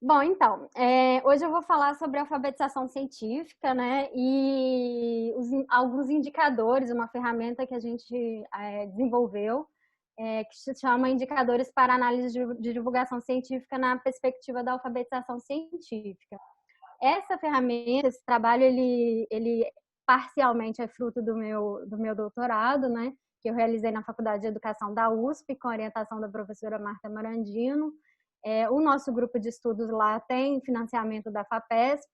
Bom, então, hoje eu vou falar sobre alfabetização científica, né, e alguns indicadores, uma ferramenta que a gente desenvolveu, que se chama Indicadores para Análise de Divulgação Científica na Perspectiva da Alfabetização Científica. Essa ferramenta, esse trabalho, ele parcialmente é fruto do meu doutorado, né, que eu realizei na Faculdade de Educação da USP, com orientação da professora Marta Marandino. O nosso grupo de estudos lá tem financiamento da FAPESP,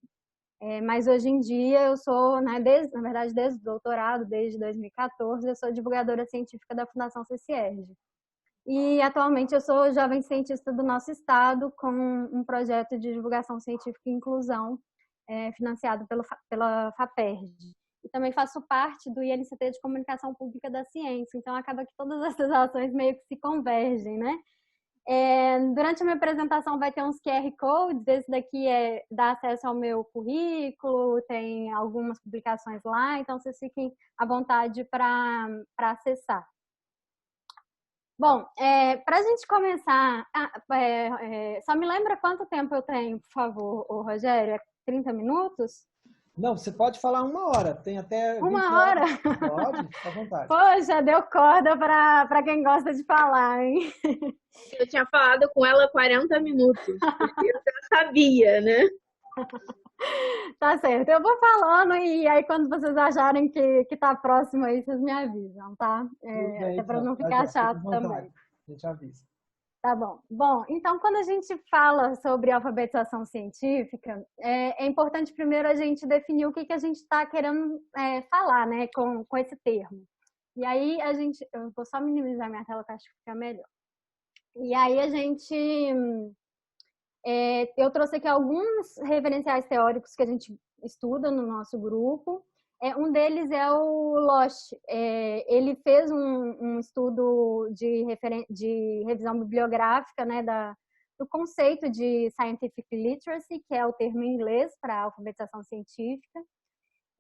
mas hoje em dia eu sou, né, na verdade, desde o doutorado, desde 2014, eu sou divulgadora científica da Fundação CCIERJ. E atualmente eu sou jovem cientista do nosso estado com um projeto de divulgação científica e inclusão financiado pela FAPERJ. E também faço parte do INCT de Comunicação Pública da Ciência, então acaba que todas essas ações meio que se convergem, né? Durante a minha apresentação vai ter uns QR Codes, esse daqui dá acesso ao meu currículo, tem algumas publicações lá, então vocês fiquem à vontade para acessar. Bom, para a gente começar, só me lembra quanto tempo eu tenho, por favor, Rogério? 30 minutos? Não, você pode falar 1 hora, tem até 20 1 hora? horas. Pode, fica à vontade. Poxa, deu corda para quem gosta de falar, hein? Eu tinha falado com ela 40 minutos, porque eu já sabia, né? Tá certo, eu vou falando e aí quando vocês acharem que tá próximo aí, vocês me avisam, tá? Até para não ficar chato também. A gente avisa. Tá bom. Bom, então quando a gente fala sobre alfabetização científica, é importante primeiro a gente definir o que a gente está querendo falar, né, com esse termo. E aí eu vou só minimizar minha tela que acho que fica melhor. E aí eu trouxe aqui alguns referenciais teóricos que a gente estuda no nosso grupo. Um deles é o Losch. Ele fez um estudo de revisão bibliográfica, né, do conceito de scientific literacy, que é o termo em inglês para alfabetização científica.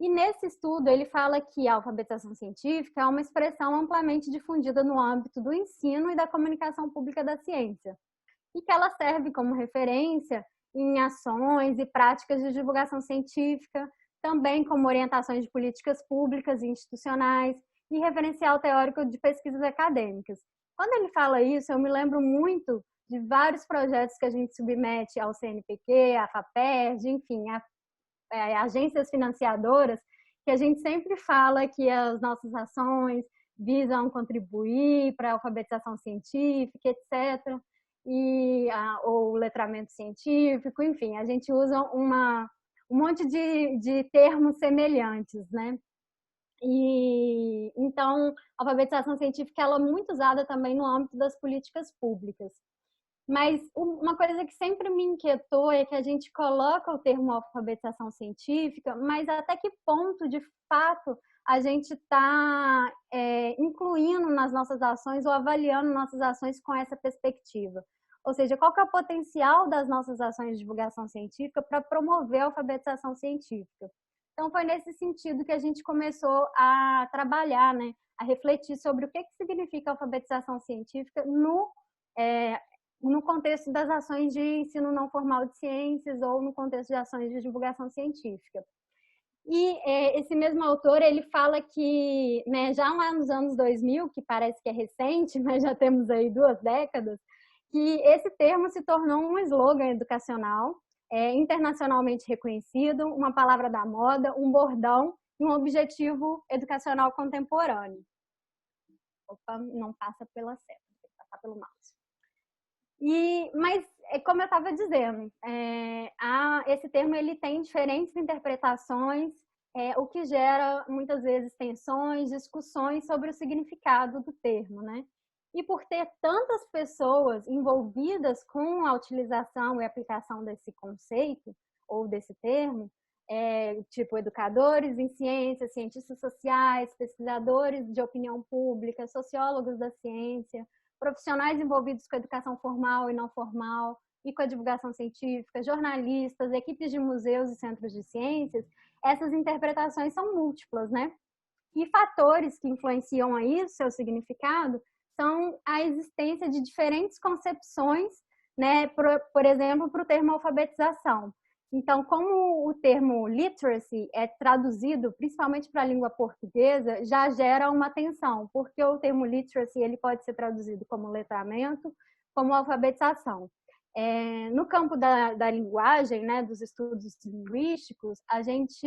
E nesse estudo ele fala que a alfabetização científica é uma expressão amplamente difundida no âmbito do ensino e da comunicação pública da ciência, e que ela serve como referência em ações e práticas de divulgação científica, também como orientações de políticas públicas e institucionais e referencial teórico de pesquisas acadêmicas. Quando ele fala isso, eu me lembro muito de vários projetos que a gente submete ao CNPq, à FAPERJ, enfim, a agências financiadoras, que a gente sempre fala que as nossas ações visam contribuir para a alfabetização científica, etc., ou letramento científico, enfim, a gente usa um monte de termos semelhantes, né? E então, a alfabetização científica ela é muito usada também no âmbito das políticas públicas. Mas uma coisa que sempre me inquietou é que a gente coloca o termo alfabetização científica, mas até que ponto, de fato, a gente está incluindo nas nossas ações ou avaliando nossas ações com essa perspectiva. Ou seja, qual que é o potencial das nossas ações de divulgação científica para promover a alfabetização científica? Então, foi nesse sentido que a gente começou a trabalhar, né, a refletir sobre o que significa alfabetização científica no contexto das ações de ensino não formal de ciências ou no contexto de ações de divulgação científica. E esse mesmo autor, ele fala que, né, já lá nos anos 2000, que parece que é recente, mas já temos aí 2 décadas, que esse termo se tornou um slogan educacional, internacionalmente reconhecido, uma palavra da moda, um bordão e um objetivo educacional contemporâneo. Opa, não passa pela seta, tem que passar pelo mouse. Mas, como eu estava dizendo, esse termo ele tem diferentes interpretações, o que gera, muitas vezes, tensões, discussões sobre o significado do termo, né? E por ter tantas pessoas envolvidas com a utilização e aplicação desse conceito, ou desse termo, tipo educadores em ciências, cientistas sociais, pesquisadores de opinião pública, sociólogos da ciência, profissionais envolvidos com a educação formal e não formal e com a divulgação científica, jornalistas, equipes de museus e centros de ciências, essas interpretações são múltiplas, né? E fatores que influenciam aí o seu significado são a existência de diferentes concepções, né, por exemplo, para o termo alfabetização. Então, como o termo literacy é traduzido principalmente para a língua portuguesa, já gera uma tensão, porque o termo literacy ele pode ser traduzido como letramento, como alfabetização. No campo da linguagem, né, dos estudos linguísticos, a gente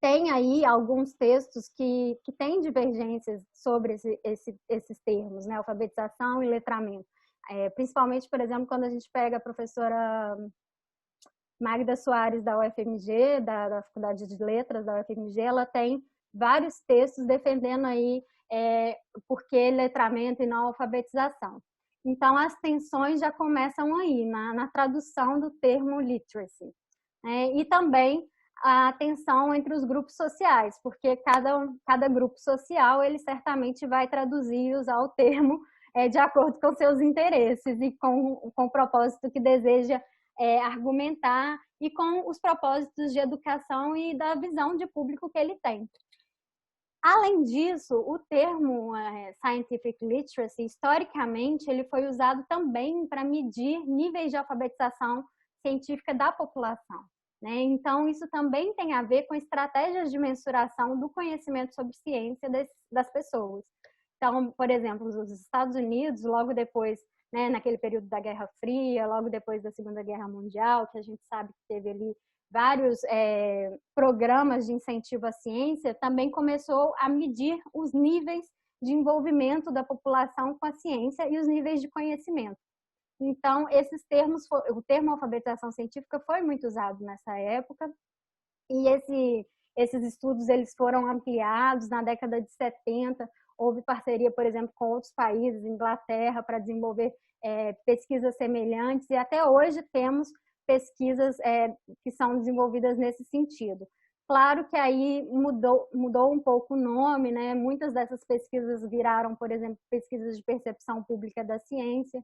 tem aí alguns textos que têm divergências sobre esses termos, né, alfabetização e letramento. Principalmente, por exemplo, quando a gente pega a professora Magda Soares da UFMG, da Faculdade de Letras da UFMG, ela tem vários textos defendendo aí por que letramento e não alfabetização. Então, as tensões já começam aí, na tradução do termo literacy. E também a tensão entre os grupos sociais, porque cada grupo social, ele certamente vai traduzir e usar o termo de acordo com seus interesses e com o propósito que deseja argumentar e com os propósitos de educação e da visão de público que ele tem. Além disso, o termo scientific literacy, historicamente, ele foi usado também para medir níveis de alfabetização científica da população, né? Então, isso também tem a ver com estratégias de mensuração do conhecimento sobre ciência das pessoas. Então, por exemplo, os Estados Unidos, logo depois, né, naquele período da Guerra Fria, logo depois da Segunda Guerra Mundial, que a gente sabe que teve ali vários programas de incentivo à ciência, também começou a medir os níveis de envolvimento da população com a ciência e os níveis de conhecimento. Então, esses termos, o termo alfabetização científica foi muito usado nessa época, e esses estudos eles foram ampliados na década de 70, houve parceria, por exemplo, com outros países, Inglaterra, para desenvolver pesquisas semelhantes, e até hoje temos pesquisas que são desenvolvidas nesse sentido. Claro que aí mudou um pouco o nome, né? Muitas dessas pesquisas viraram, por exemplo, pesquisas de percepção pública da ciência.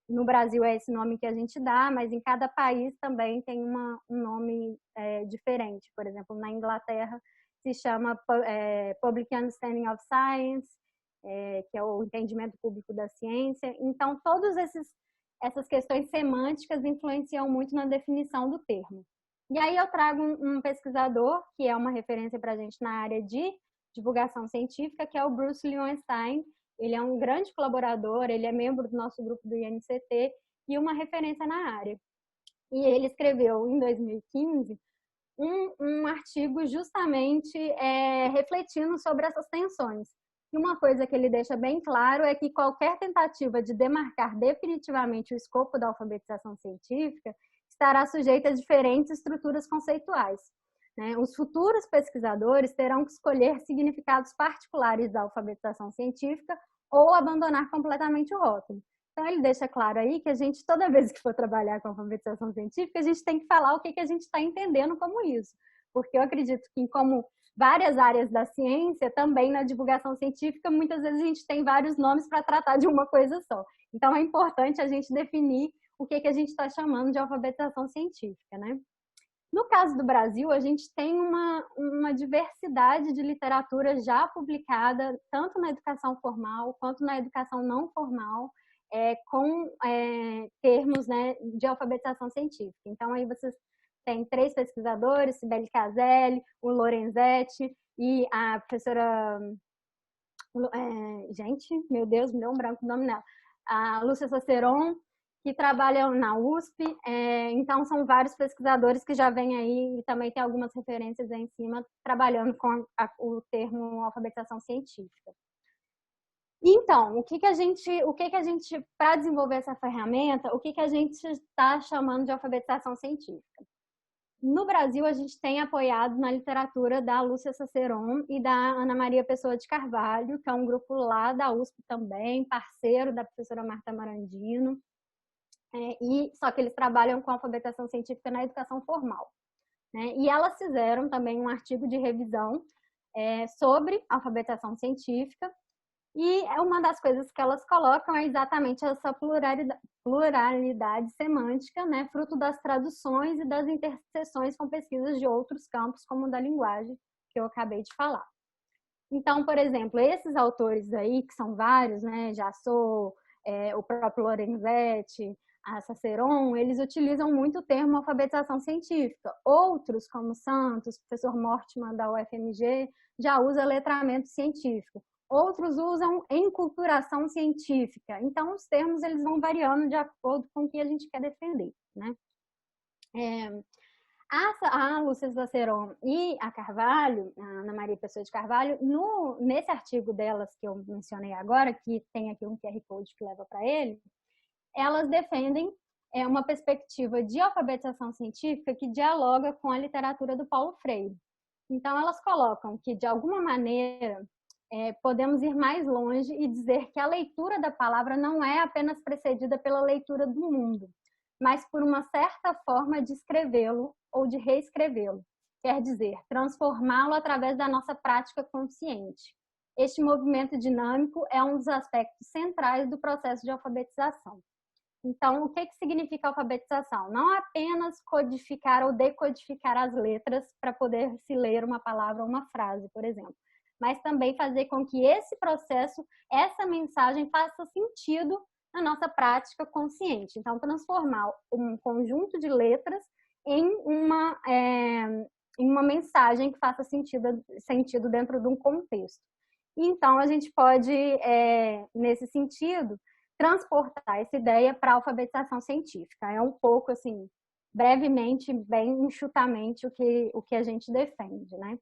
No Brasil é esse nome que a gente dá, mas em cada país também tem um nome diferente. Por exemplo, na Inglaterra se chama Public Understanding of Science, que é o entendimento público da ciência. Então, todas essas questões semânticas influenciam muito na definição do termo. E aí eu trago um pesquisador, que é uma referência para a gente na área de divulgação científica, que é o Bruce Loewenstein. Ele é um grande colaborador, ele é membro do nosso grupo do INCT e uma referência na área. E ele escreveu, em 2015, um artigo justamente refletindo sobre essas tensões. E uma coisa que ele deixa bem claro é que qualquer tentativa de demarcar definitivamente o escopo da alfabetização científica estará sujeita a diferentes estruturas conceituais, né? Os futuros pesquisadores terão que escolher significados particulares da alfabetização científica ou abandonar completamente o rótulo. Então, ele deixa claro aí que a gente, toda vez que for trabalhar com alfabetização científica, a gente tem que falar o que a gente está entendendo como isso. Porque eu acredito que, como várias áreas da ciência, também na divulgação científica, muitas vezes a gente tem vários nomes para tratar de uma coisa só. Então, é importante a gente definir o que a gente está chamando de alfabetização científica, né? No caso do Brasil, a gente tem uma diversidade de literatura já publicada, tanto na educação formal quanto na educação não formal, com termos, né, de alfabetização científica. Então, aí vocês têm 3 pesquisadores, Cibele Caselli, o Lorenzetti e a professora... gente, meu Deus, me deu um branco o nome dela. A Lúcia Saceron, que trabalham na USP, então são vários pesquisadores que já vêm aí e também tem algumas referências aí em cima trabalhando com o termo alfabetização científica. Então, para desenvolver essa ferramenta, o que a gente está chamando de alfabetização científica? No Brasil, a gente tem apoiado na literatura da Lúcia Saceron e da Ana Maria Pessoa de Carvalho, que é um grupo lá da USP também, parceiro da professora Marta Marandino, só que eles trabalham com alfabetização científica na educação formal, né? E elas fizeram também um artigo de revisão sobre alfabetização científica, e uma das coisas que elas colocam é exatamente essa pluralidade semântica, né, fruto das traduções e das interseções com pesquisas de outros campos, como o da linguagem, que eu acabei de falar. Então, por exemplo, esses autores aí, que são vários, né, Jassot, o próprio Lorenzetti, a Ciceron, eles utilizam muito o termo alfabetização científica. Outros, como Santos, professor Mortman da UFMG, já usa letramento científico. Outros usam enculturação científica. Então, os termos eles vão variando de acordo com o que a gente quer defender, né? A Lúcia Ciceron e a Carvalho, a Ana Maria Pessoa de Carvalho, nesse artigo delas que eu mencionei agora, que tem aqui um QR Code que leva para ele, elas defendem uma perspectiva de alfabetização científica que dialoga com a literatura do Paulo Freire. Então, elas colocam que, de alguma maneira, podemos ir mais longe e dizer que a leitura da palavra não é apenas precedida pela leitura do mundo, mas por uma certa forma de escrevê-lo ou de reescrevê-lo. Quer dizer, transformá-lo através da nossa prática consciente. Este movimento dinâmico é um dos aspectos centrais do processo de alfabetização. Então, o que significa alfabetização? Não apenas codificar ou decodificar as letras para poder se ler uma palavra ou uma frase, por exemplo, mas também fazer com que esse processo, essa mensagem faça sentido na nossa prática consciente. Então, transformar um conjunto de letras em uma mensagem que faça sentido dentro de um contexto. Então, a gente pode, nesse sentido, transportar essa ideia para a alfabetização científica. É um pouco, assim, brevemente, bem enxutamente, o que a gente defende, né?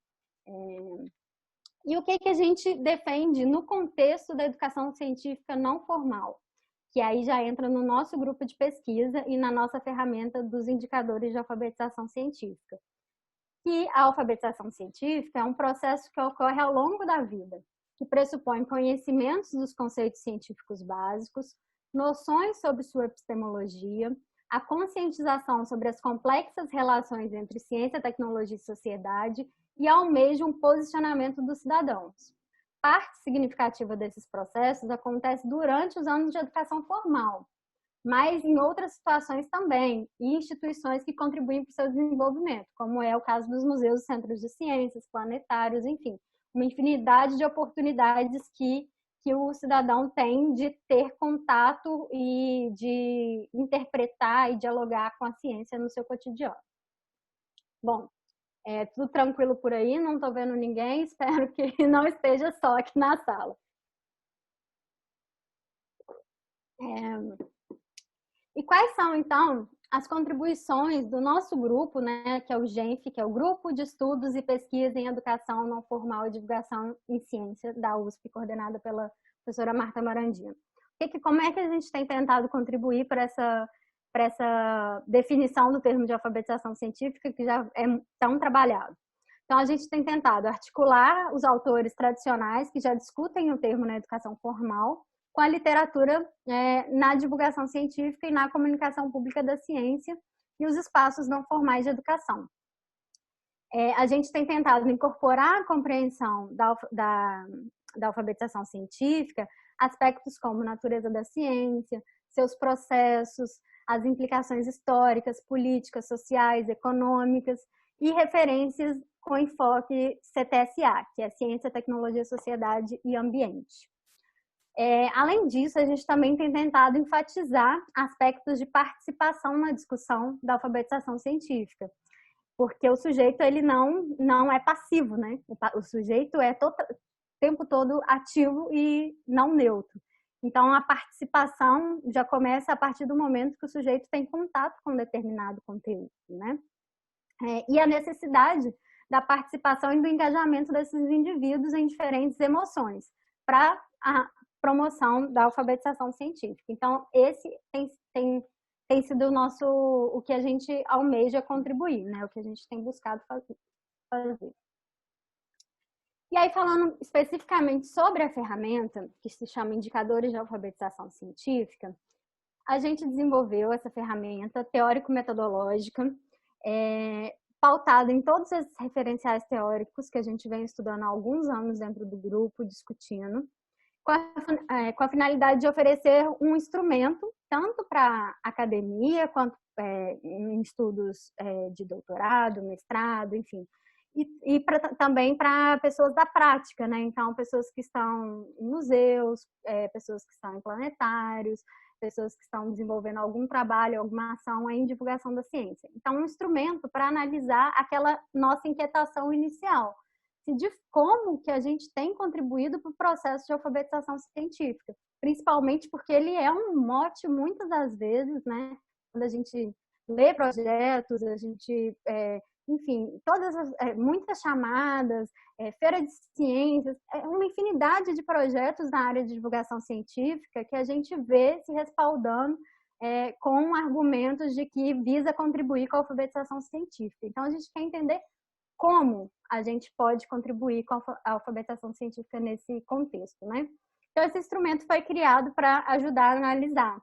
E o que a gente defende no contexto da educação científica não formal, que aí já entra no nosso grupo de pesquisa e na nossa ferramenta dos indicadores de alfabetização científica. Que a alfabetização científica é um processo que ocorre ao longo da vida, que pressupõe conhecimentos dos conceitos científicos básicos, noções sobre sua epistemologia, a conscientização sobre as complexas relações entre ciência, tecnologia e sociedade e almeja um posicionamento dos cidadãos. Parte significativa desses processos acontece durante os anos de educação formal, mas em outras situações também, e instituições que contribuem para o seu desenvolvimento, como é o caso dos museus e centros de ciências, planetários, enfim, uma infinidade de oportunidades que o cidadão tem de ter contato e de interpretar e dialogar com a ciência no seu cotidiano. Bom, tudo tranquilo por aí, não estou vendo ninguém, espero que não esteja só aqui na sala. E quais são, então, as contribuições do nosso grupo, né, que é o GENF, que é o Grupo de Estudos e Pesquisa em Educação Não Formal e Divulgação em Ciência, da USP, coordenada pela professora Marta Marandino. Como é que a gente tem tentado contribuir para essa definição do termo de alfabetização científica, que já é tão trabalhado? Então, a gente tem tentado articular os autores tradicionais que já discutem o termo na educação formal com a literatura na divulgação científica e na comunicação pública da ciência e os espaços não formais de educação. A gente tem tentado incorporar a compreensão da alfabetização científica aspectos como natureza da ciência, seus processos, as implicações históricas, políticas, sociais, econômicas e referências com enfoque CTSA, que é Ciência, Tecnologia, Sociedade e Ambiente. Além disso, a gente também tem tentado enfatizar aspectos de participação na discussão da alfabetização científica, porque o sujeito ele não é passivo, né? O sujeito é o tempo todo ativo e não neutro. Então, a participação já começa a partir do momento que o sujeito tem contato com determinado conteúdo, né? E a necessidade da participação e do engajamento desses indivíduos em diferentes emoções para a promoção da alfabetização científica. Então, esse tem sido o que a gente almeja contribuir, né? O que a gente tem buscado fazer. E aí, falando especificamente sobre a ferramenta, que se chama Indicadores de Alfabetização Científica, a gente desenvolveu essa ferramenta teórico-metodológica, pautada em todos esses referenciais teóricos que a gente vem estudando há alguns anos dentro do grupo, discutindo, com a finalidade de oferecer um instrumento, tanto para academia, quanto em estudos de doutorado, mestrado, enfim, também para pessoas da prática, né? Então, pessoas que estão em museus, pessoas que estão em planetários, pessoas que estão desenvolvendo algum trabalho, alguma ação em divulgação da ciência. Então, um instrumento para analisar aquela nossa inquietação inicial, de como que a gente tem contribuído para o processo de alfabetização científica, principalmente porque ele é um mote, muitas das vezes, né? Quando a gente lê projetos, a gente, enfim, muitas chamadas, feira de ciências, uma infinidade de projetos na área de divulgação científica que a gente vê se respaldando com argumentos de que visa contribuir com a alfabetização científica. Então, a gente quer entender como a gente pode contribuir com a alfabetização científica nesse contexto, né? Então, esse instrumento foi criado para ajudar a analisar.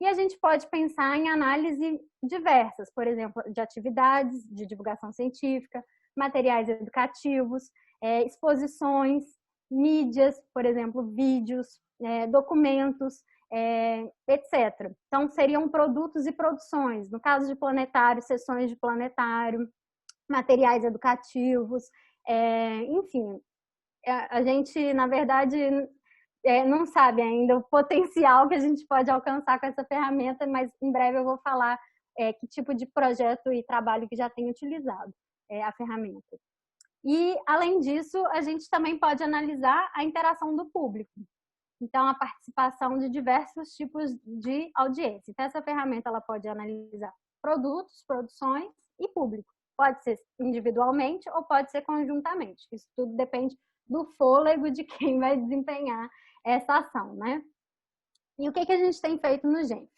E a gente pode pensar em análise diversas, por exemplo, de atividades de divulgação científica, materiais educativos, exposições, mídias, por exemplo, vídeos, documentos, etc. Então, seriam produtos e produções. No caso de planetário, sessões de planetário, materiais educativos, enfim. A gente, na verdade, não sabe ainda o potencial que a gente pode alcançar com essa ferramenta, mas em breve eu vou falar que tipo de projeto e trabalho que já tem utilizado a ferramenta. E, além disso, a gente também pode analisar a interação do público. Então, a participação de diversos tipos de audiência. Então, essa ferramenta ela pode analisar produtos, produções e público. Pode ser individualmente ou pode ser conjuntamente. Isso tudo depende do fôlego de quem vai desempenhar essa ação, né? E o que a gente tem feito no GENF?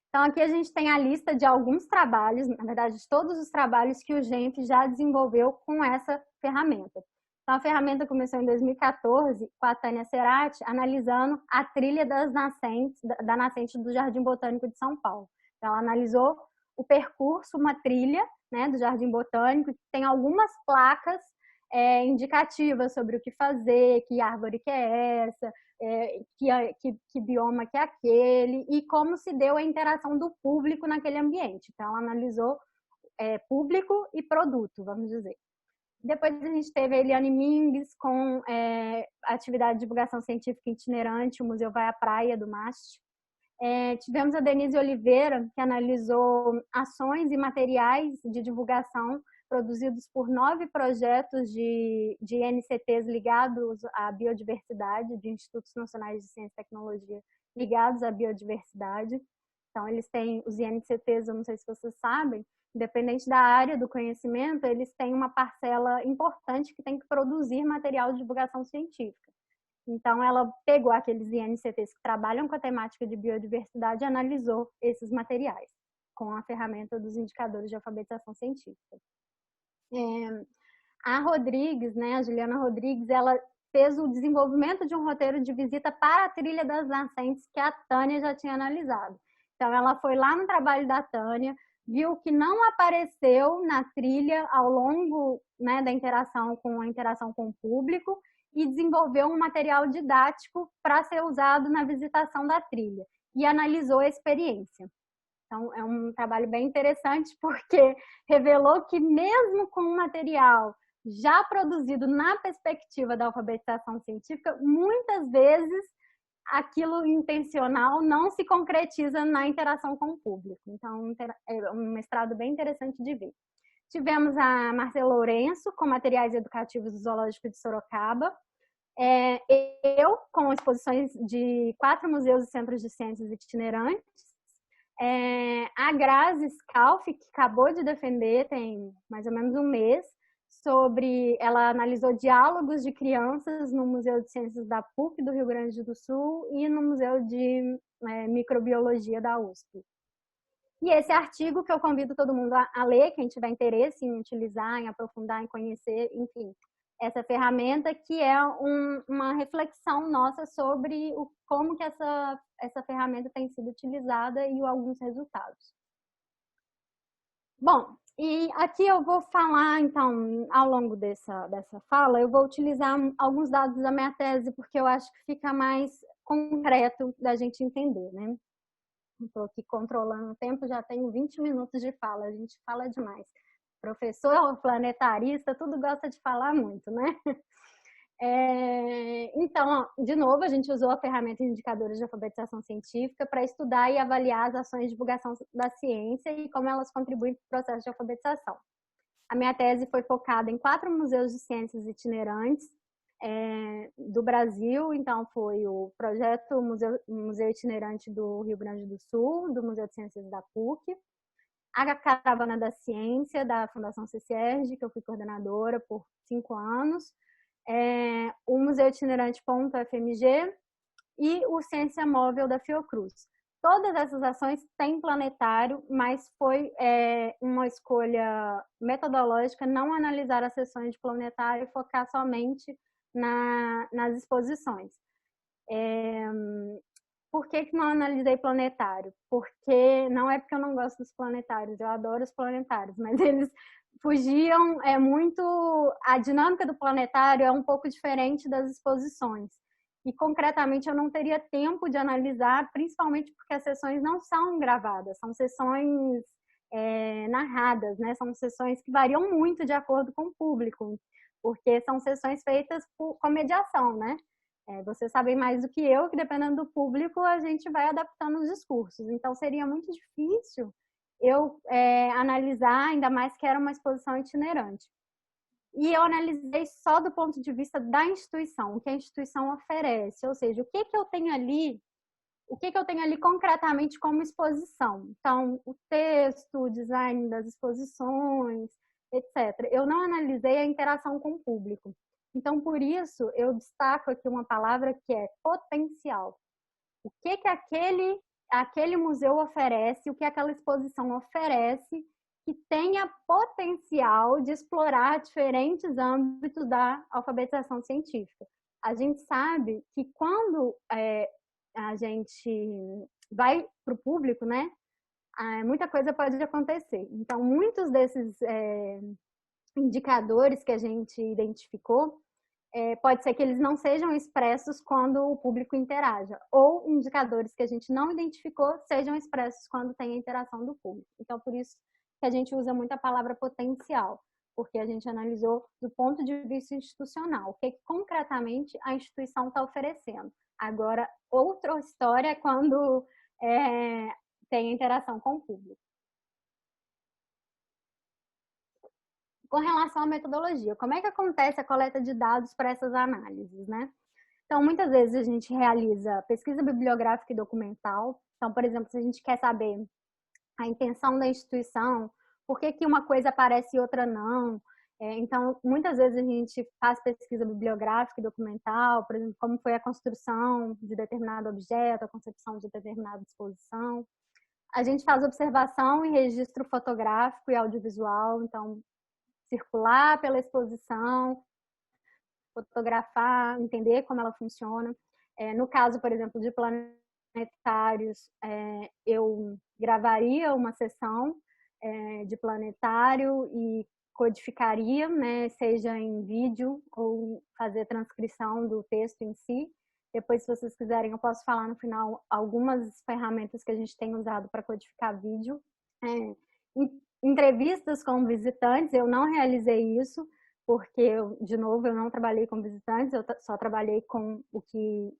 Então, aqui a gente tem a lista de alguns trabalhos, na verdade, de todos os trabalhos que o GENF já desenvolveu com essa ferramenta. Então, a ferramenta começou em 2014 com a Tânia Cerati, analisando a trilha da nascente do Jardim Botânico de São Paulo. Então, ela analisou o percurso, uma trilha, né, do Jardim Botânico, que tem algumas placas indicativas sobre o que fazer, que árvore que é essa, que bioma que é aquele, e como se deu a interação do público naquele ambiente. Então, ela analisou público e produto, vamos dizer. Depois a gente teve a Eliane Mingues com atividade de divulgação científica itinerante, o Museu Vai à Praia do MAST. Tivemos a Denise Oliveira, que analisou ações e materiais de divulgação produzidos por 9 projetos de NCTs ligados à biodiversidade, de Institutos Nacionais de Ciência e Tecnologia ligados à biodiversidade. Então, eles têm os INCTs, eu não sei se vocês sabem, independente da área do conhecimento, eles têm uma parcela importante que tem que produzir material de divulgação científica. Então, ela pegou aqueles INCTs que trabalham com a temática de biodiversidade e analisou esses materiais com a ferramenta dos indicadores de alfabetização científica. A Rodrigues, né, a Juliana Rodrigues, ela fez o desenvolvimento de um roteiro de visita para a Trilha das Nascentes que a Tânia já tinha analisado. Então, ela foi lá no trabalho da Tânia, viu que não apareceu na trilha ao longo, né, da interação com o público e desenvolveu um material didático para ser usado na visitação da trilha e analisou a experiência. Então, é um trabalho bem interessante porque revelou que mesmo com um material já produzido na perspectiva da alfabetização científica, muitas vezes aquilo intencional não se concretiza na interação com o público. Então, é um mestrado bem interessante de ver. Tivemos a Marcela Lourenço, com materiais educativos do Zoológico de Sorocaba. Eu, com exposições de 4 museus e centros de ciências itinerantes. A Grazi Scalfi, que acabou de defender, tem mais ou menos um mês, ela analisou diálogos de crianças no Museu de Ciências da PUC do Rio Grande do Sul e no Museu de Microbiologia da USP. E esse artigo que eu convido todo mundo a ler, quem tiver interesse em utilizar, em aprofundar, em conhecer, enfim, essa ferramenta que é uma reflexão nossa sobre como que essa ferramenta tem sido utilizada e alguns resultados. Bom, e aqui eu vou falar, então, ao longo dessa fala, eu vou utilizar alguns dados da minha tese, porque eu acho que fica mais concreto da gente entender, né? Estou aqui controlando o tempo, já tenho 20 minutos de fala, a gente fala demais. professor planetarista, tudo gosta de falar muito, né? Então, de novo, a gente usou a ferramenta de indicadores de alfabetização científica para estudar e avaliar as ações de divulgação da ciência e como elas contribuem para o processo de alfabetização. A minha tese foi focada em 4 museus de ciências itinerantes do Brasil. Então, foi o projeto Museu Itinerante do Rio Grande do Sul, do Museu de Ciências da PUC, a Caravana da Ciência, da Fundação CCERJ, que eu fui coordenadora por 5 anos, o Museu Itinerante.fmg e o Ciência Móvel da Fiocruz. Todas essas ações têm planetário, mas foi uma escolha metodológica não analisar as sessões de planetário e focar somente nas exposições. Por que não analisei planetário? Porque não é porque eu não gosto dos planetários, eu adoro os planetários, mas eles fugiam muito... A dinâmica do planetário é um pouco diferente das exposições. E, concretamente, eu não teria tempo de analisar, principalmente porque as sessões não são gravadas, são sessões narradas, né? São sessões que variam muito de acordo com o público, porque são sessões feitas com mediação, né? Vocês sabem mais do que eu, que dependendo do público, a gente vai adaptando os discursos. Então, seria muito difícil eu analisar, ainda mais que era uma exposição itinerante. E eu analisei só do ponto de vista da instituição, o que a instituição oferece, ou seja, o que eu tenho ali concretamente como exposição. Então, o texto, o design das exposições, etc. Eu não analisei a interação com o público. Então, por isso, eu destaco aqui uma palavra que é potencial. O que aquele museu oferece, o que aquela exposição oferece, que tenha potencial de explorar diferentes âmbitos da alfabetização científica. A gente sabe que quando a gente vai para o público, né, muita coisa pode acontecer. Então, muitos desses indicadores que a gente identificou, pode ser que eles não sejam expressos quando o público interaja, ou indicadores que a gente não identificou sejam expressos quando tem a interação do público. Então, por isso que a gente usa muito a palavra potencial, porque a gente analisou do ponto de vista institucional, o que concretamente a instituição está oferecendo. Agora, outra história é quando tem interação com o público. Com relação à metodologia, como é que acontece a coleta de dados para essas análises, né? Então, muitas vezes a gente realiza pesquisa bibliográfica e documental. Então, por exemplo, se a gente quer saber a intenção da instituição, por que uma coisa aparece e outra não. Então, muitas vezes a gente faz pesquisa bibliográfica e documental, por exemplo, como foi a construção de determinado objeto, a concepção de determinada exposição. A gente faz observação e registro fotográfico e audiovisual, então, circular pela exposição, fotografar, entender como ela funciona. No caso, por exemplo, de planetários, eu gravaria uma sessão de planetário e codificaria, né, seja em vídeo ou fazer transcrição do texto em si. Depois, se vocês quiserem, eu posso falar no final algumas ferramentas que a gente tem usado para codificar vídeo. Entrevistas com visitantes, eu não realizei isso, porque, de novo, eu não trabalhei com visitantes, eu só trabalhei com o que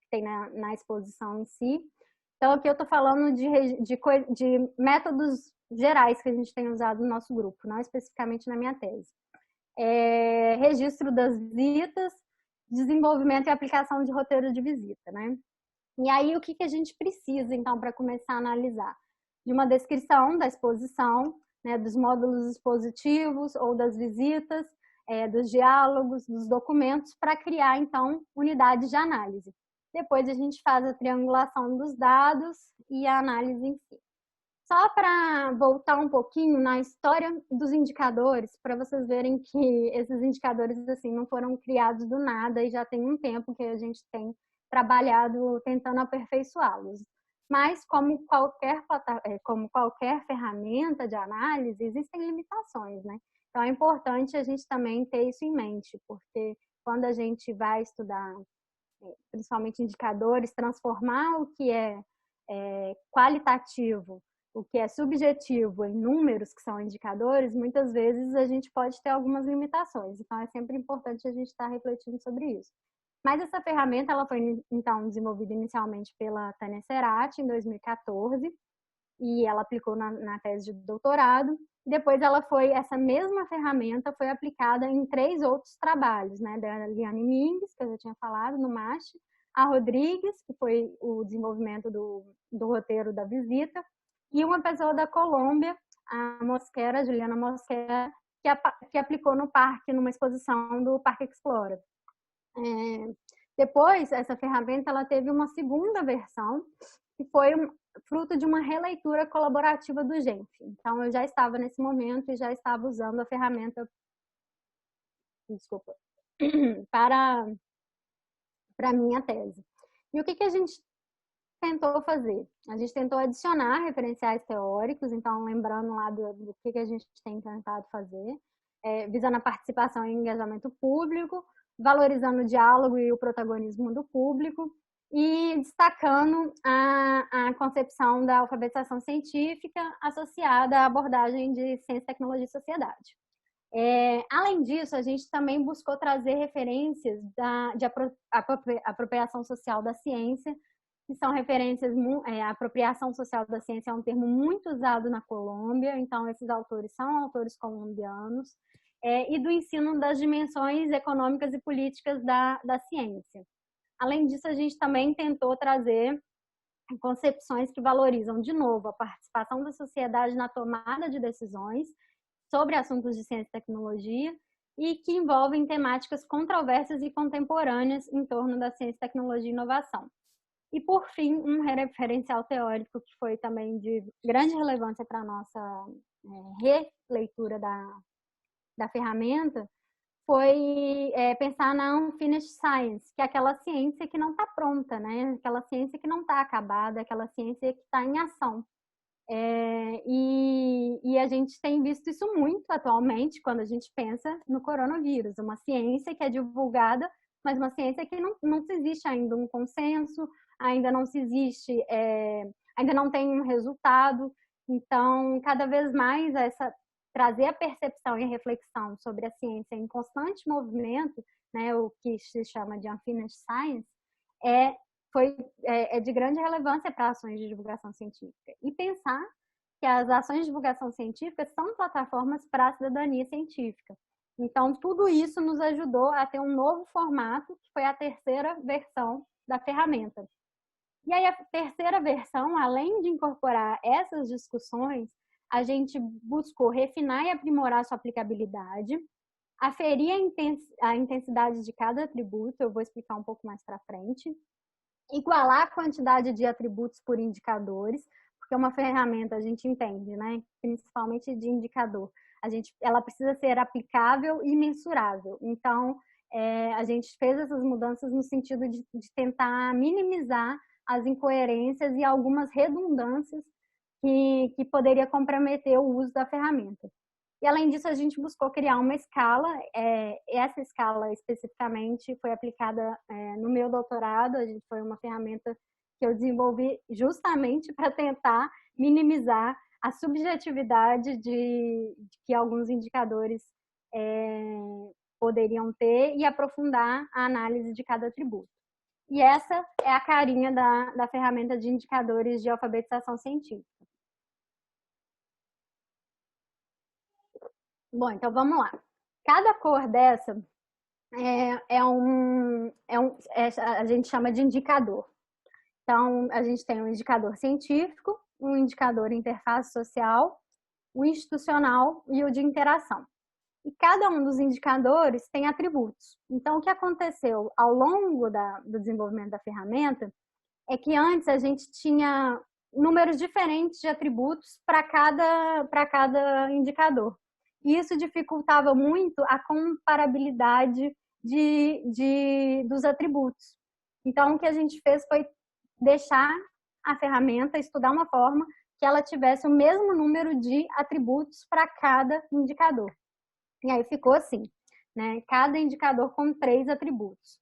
tem na exposição em si. Então, aqui eu estou falando de métodos gerais que a gente tem usado no nosso grupo, não especificamente na minha tese. Registro das visitas, desenvolvimento e aplicação de roteiro de visita, né? E aí, o que a gente precisa, então, para começar a analisar? De uma descrição da exposição, né, dos módulos expositivos ou das visitas, dos diálogos, dos documentos, para criar, então, unidades de análise. Depois a gente faz a triangulação dos dados e a análise em si. Só para voltar um pouquinho na história dos indicadores, para vocês verem que esses indicadores assim não foram criados do nada e já tem um tempo que a gente tem trabalhado tentando aperfeiçoá-los. Mas, como qualquer ferramenta de análise, existem limitações, né? Então, é importante a gente também ter isso em mente, porque quando a gente vai estudar, principalmente indicadores, transformar o que é qualitativo, o que é subjetivo em números, que são indicadores, muitas vezes a gente pode ter algumas limitações. Então, é sempre importante a gente estar refletindo sobre isso. Mas essa ferramenta ela foi, então, desenvolvida inicialmente pela Tânia Cerati, em 2014, e ela aplicou na tese de doutorado. Depois, essa mesma ferramenta foi aplicada em 3 outros trabalhos, né? Da Liane Mingues, que eu já tinha falado, no MASH, a Rodrigues, que foi o desenvolvimento do roteiro da visita, e uma pessoa da Colômbia, a Mosquera, Juliana Mosquera, que aplicou no parque, numa exposição do Parque Explorer. Depois, essa ferramenta ela teve uma segunda versão, que foi fruto de uma releitura colaborativa do GENF. Então, eu já estava nesse momento e já estava usando a ferramenta para a minha tese. E o que a gente tentou fazer? A gente tentou adicionar referenciais teóricos, então, lembrando lá do que a gente tem tentado fazer, visando a participação e engajamento público, valorizando o diálogo e o protagonismo do público e destacando a concepção da alfabetização científica associada à abordagem de ciência, tecnologia e sociedade. Além disso, a gente também buscou trazer referências de apropriação social da ciência, que são referências, a apropriação social da ciência é um termo muito usado na Colômbia, então esses autores são autores colombianos, e do ensino das dimensões econômicas e políticas da ciência. Além disso, a gente também tentou trazer concepções que valorizam, de novo, a participação da sociedade na tomada de decisões sobre assuntos de ciência e tecnologia e que envolvem temáticas controversas e contemporâneas em torno da ciência, tecnologia e inovação. E, por fim, um referencial teórico que foi também de grande relevância para a nossa releitura da ferramenta foi pensar na unfinished science, que é aquela ciência que não está pronta, né? Aquela ciência que não está acabada, aquela ciência que está em ação. E a gente tem visto isso muito atualmente quando a gente pensa no coronavírus, uma ciência que é divulgada, mas uma ciência que não se existe ainda um consenso, ainda não se existe, ainda não tem um resultado. Então, cada vez mais trazer a percepção e a reflexão sobre a ciência em constante movimento, né, o que se chama de unfinished science, é de grande relevância para ações de divulgação científica. E pensar que as ações de divulgação científica são plataformas para a cidadania científica. Então, tudo isso nos ajudou a ter um novo formato, que foi a terceira versão da ferramenta. E aí, a terceira versão, além de incorporar essas discussões, a gente buscou refinar e aprimorar sua aplicabilidade, aferir a intensidade de cada atributo, eu vou explicar um pouco mais para frente, igualar a quantidade de atributos por indicadores, porque uma ferramenta, a gente entende, né? Principalmente de indicador, ela precisa ser aplicável e mensurável. Então, a gente fez essas mudanças no sentido de tentar minimizar as incoerências e algumas redundâncias que poderia comprometer o uso da ferramenta. E, além disso, a gente buscou criar uma escala. Essa escala, especificamente, foi aplicada no meu doutorado. Foi uma ferramenta que eu desenvolvi justamente para tentar minimizar a subjetividade de que alguns indicadores poderiam ter e aprofundar a análise de cada atributo. E essa é a carinha da ferramenta de indicadores de alfabetização científica. Bom, então vamos lá. Cada cor dessa a gente chama de indicador. Então, a gente tem um indicador científico, um indicador interface social, o institucional e o de interação. E cada um dos indicadores tem atributos. Então, o que aconteceu ao longo do desenvolvimento da ferramenta é que antes a gente tinha números diferentes de atributos para cada indicador. E isso dificultava muito a comparabilidade dos atributos. Então, o que a gente fez foi deixar a ferramenta estudar uma forma que ela tivesse o mesmo número de atributos para cada indicador. E aí ficou assim, né? Cada indicador com 3 atributos.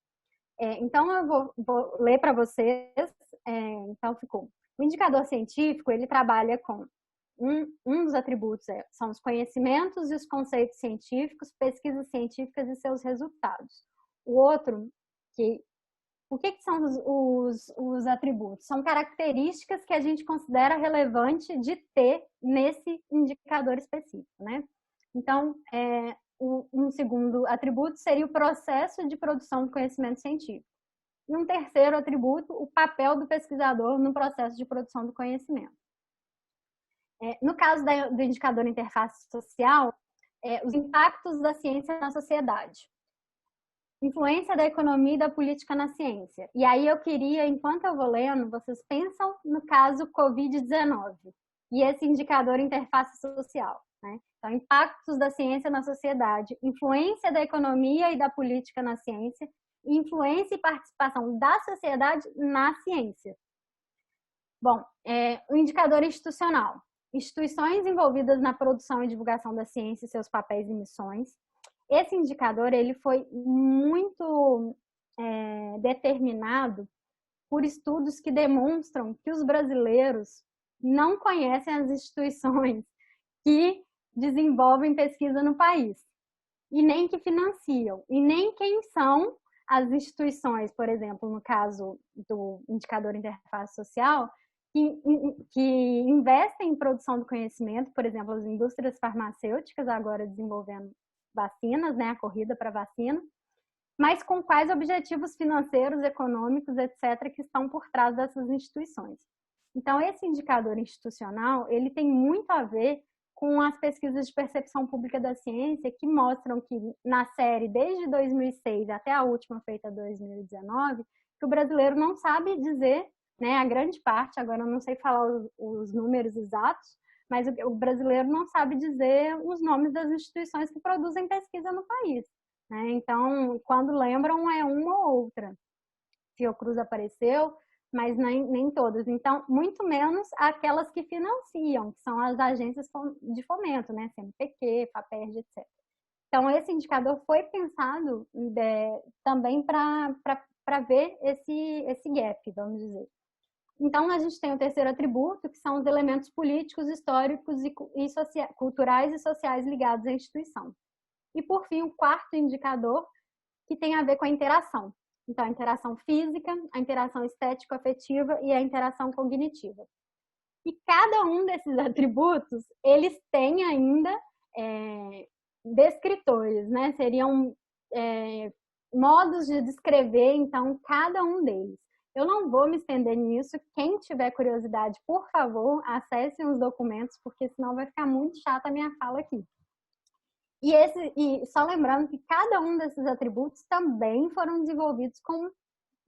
Então, eu vou ler para vocês. Então, ficou. O indicador científico, ele trabalha com um dos atributos são os conhecimentos e os conceitos científicos, pesquisas científicas e seus resultados. O outro, o que são os atributos? São características que a gente considera relevante de ter nesse indicador específico, né? Então, um segundo atributo seria o processo de produção de conhecimento científico. E um terceiro atributo, o papel do pesquisador no processo de produção do conhecimento. No caso do indicador interface social, os impactos da ciência na sociedade. Influência da economia e da política na ciência. E aí eu queria, enquanto eu vou lendo, vocês pensam no caso Covid-19 e esse indicador interface social, né? Então, impactos da ciência na sociedade, influência da economia e da política na ciência, influência e participação da sociedade na ciência. Bom, o indicador institucional. Instituições envolvidas na produção e divulgação da ciência e seus papéis e missões. Esse indicador ele foi muito determinado por estudos que demonstram que os brasileiros não conhecem as instituições que desenvolvem pesquisa no país, e nem que financiam, e nem quem são as instituições, por exemplo, no caso do indicador interface social, que investem em produção do conhecimento, por exemplo, as indústrias farmacêuticas agora desenvolvendo vacinas, né, a corrida para vacina, mas com quais objetivos financeiros, econômicos, etc., que estão por trás dessas instituições. Então, esse indicador institucional, ele tem muito a ver com as pesquisas de percepção pública da ciência, que mostram que, na série, desde 2006 até a última feita em 2019, que o brasileiro não sabe dizer, né, a grande parte, agora eu não sei falar os números exatos, mas o brasileiro não sabe dizer os nomes das instituições que produzem pesquisa no país, né? Então, quando lembram, é uma ou outra. Fiocruz apareceu, mas nem todas. Então, muito menos aquelas que financiam, que são as agências de fomento, né? CNPq, FAPERJ, etc. Então, esse indicador foi pensado também para ver esse gap, vamos dizer. Então, a gente tem o terceiro atributo, que são os elementos políticos, históricos e culturais e sociais ligados à instituição. E, por fim, o quarto indicador, que tem a ver com a interação. Então, a interação física, a interação estético-afetiva e a interação cognitiva. E cada um desses atributos, eles têm ainda descritores, né? Seriam modos de descrever, então, cada um deles. Eu não vou me estender nisso. Quem tiver curiosidade, por favor, acessem os documentos, porque senão vai ficar muito chata a minha fala aqui. E só lembrando que cada um desses atributos também foram desenvolvidos com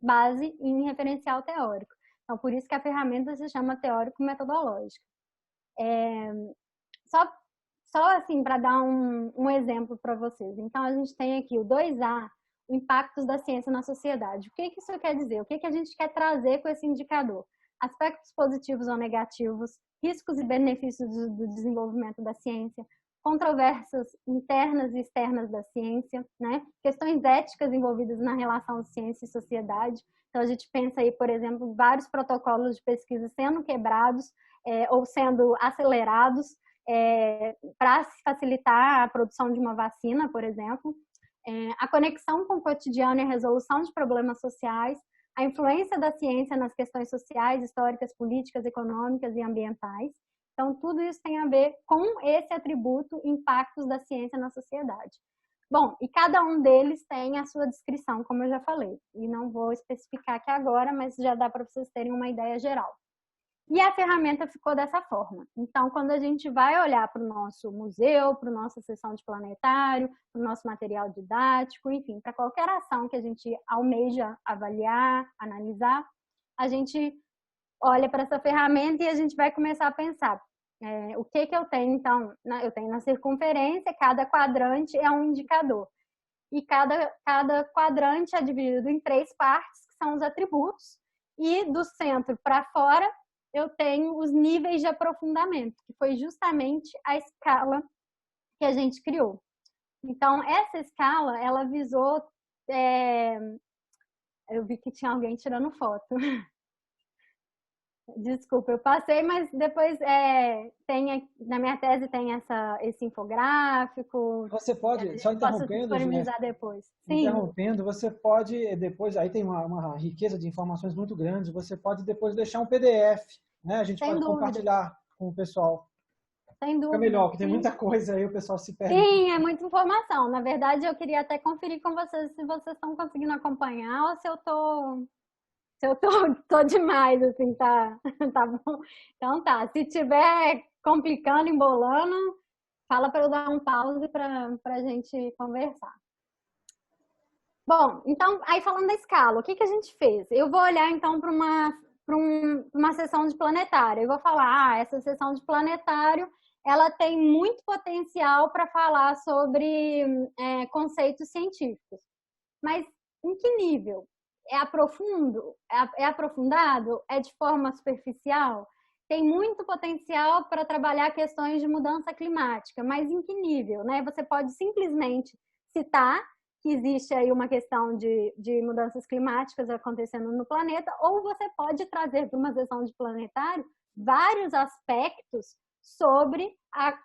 base em referencial teórico. Então, por isso que a ferramenta se chama teórico-metodológica. Só assim, para dar um exemplo para vocês. Então, a gente tem aqui o 2A, o impactos da ciência na sociedade. O que isso quer dizer? O que a gente quer trazer com esse indicador? Aspectos positivos ou negativos, riscos e benefícios do desenvolvimento da ciência, controvérsias internas e externas da ciência, né? Questões éticas envolvidas na relação ciência e sociedade. Então, a gente pensa aí, por exemplo, vários protocolos de pesquisa sendo quebrados ou sendo acelerados para facilitar a produção de uma vacina, por exemplo. A conexão com o cotidiano e a resolução de problemas sociais, a influência da ciência nas questões sociais, históricas, políticas, econômicas e ambientais. Então, tudo isso tem a ver com esse atributo, impactos da ciência na sociedade. Bom, e cada um deles tem a sua descrição, como eu já falei. E não vou especificar aqui agora, mas já dá para vocês terem uma ideia geral. E a ferramenta ficou dessa forma. Então, quando a gente vai olhar para o nosso museu, para a nossa sessão de planetário, para o nosso material didático, enfim, para qualquer ação que a gente almeja avaliar, analisar, a gente olha para essa ferramenta e a gente vai começar a pensar o que eu tenho, então, eu tenho na circunferência, cada quadrante é um indicador. E cada quadrante é dividido em 3 partes, que são os atributos, e do centro para fora, eu tenho os níveis de aprofundamento, que foi justamente a escala que a gente criou. Então, essa escala, ela visou... Eu vi que tinha alguém tirando foto. Desculpa, eu passei, mas depois na minha tese tem esse infográfico. Você pode, só Eu posso interrompendo, Jéssica, disponibilizar depois. Sim. interrompendo, você pode depois, aí tem uma riqueza de informações muito grande, você pode depois deixar um PDF, né? A gente Sem pode dúvida. compartilhar com o pessoal. Sem dúvida. Fica melhor, porque tem Sim. muita coisa aí, o pessoal se perde. Sim, é muita informação. Na verdade, eu queria até conferir com vocês se vocês estão conseguindo acompanhar ou se eu tô demais, assim, tá bom. Então tá, se tiver complicando, embolando, fala para eu dar um pause para a gente conversar. Bom, então, aí falando da escala, o que a gente fez? Eu vou olhar então para uma sessão de planetário. Eu vou falar, essa sessão de planetário, ela tem muito potencial para falar sobre conceitos científicos. Mas em que nível? É profundo? É aprofundado? É de forma superficial? Tem muito potencial para trabalhar questões de mudança climática, mas em que nível, né? Você pode simplesmente citar que existe aí uma questão de mudanças climáticas acontecendo no planeta, ou você pode trazer para uma sessão de planetário vários aspectos sobre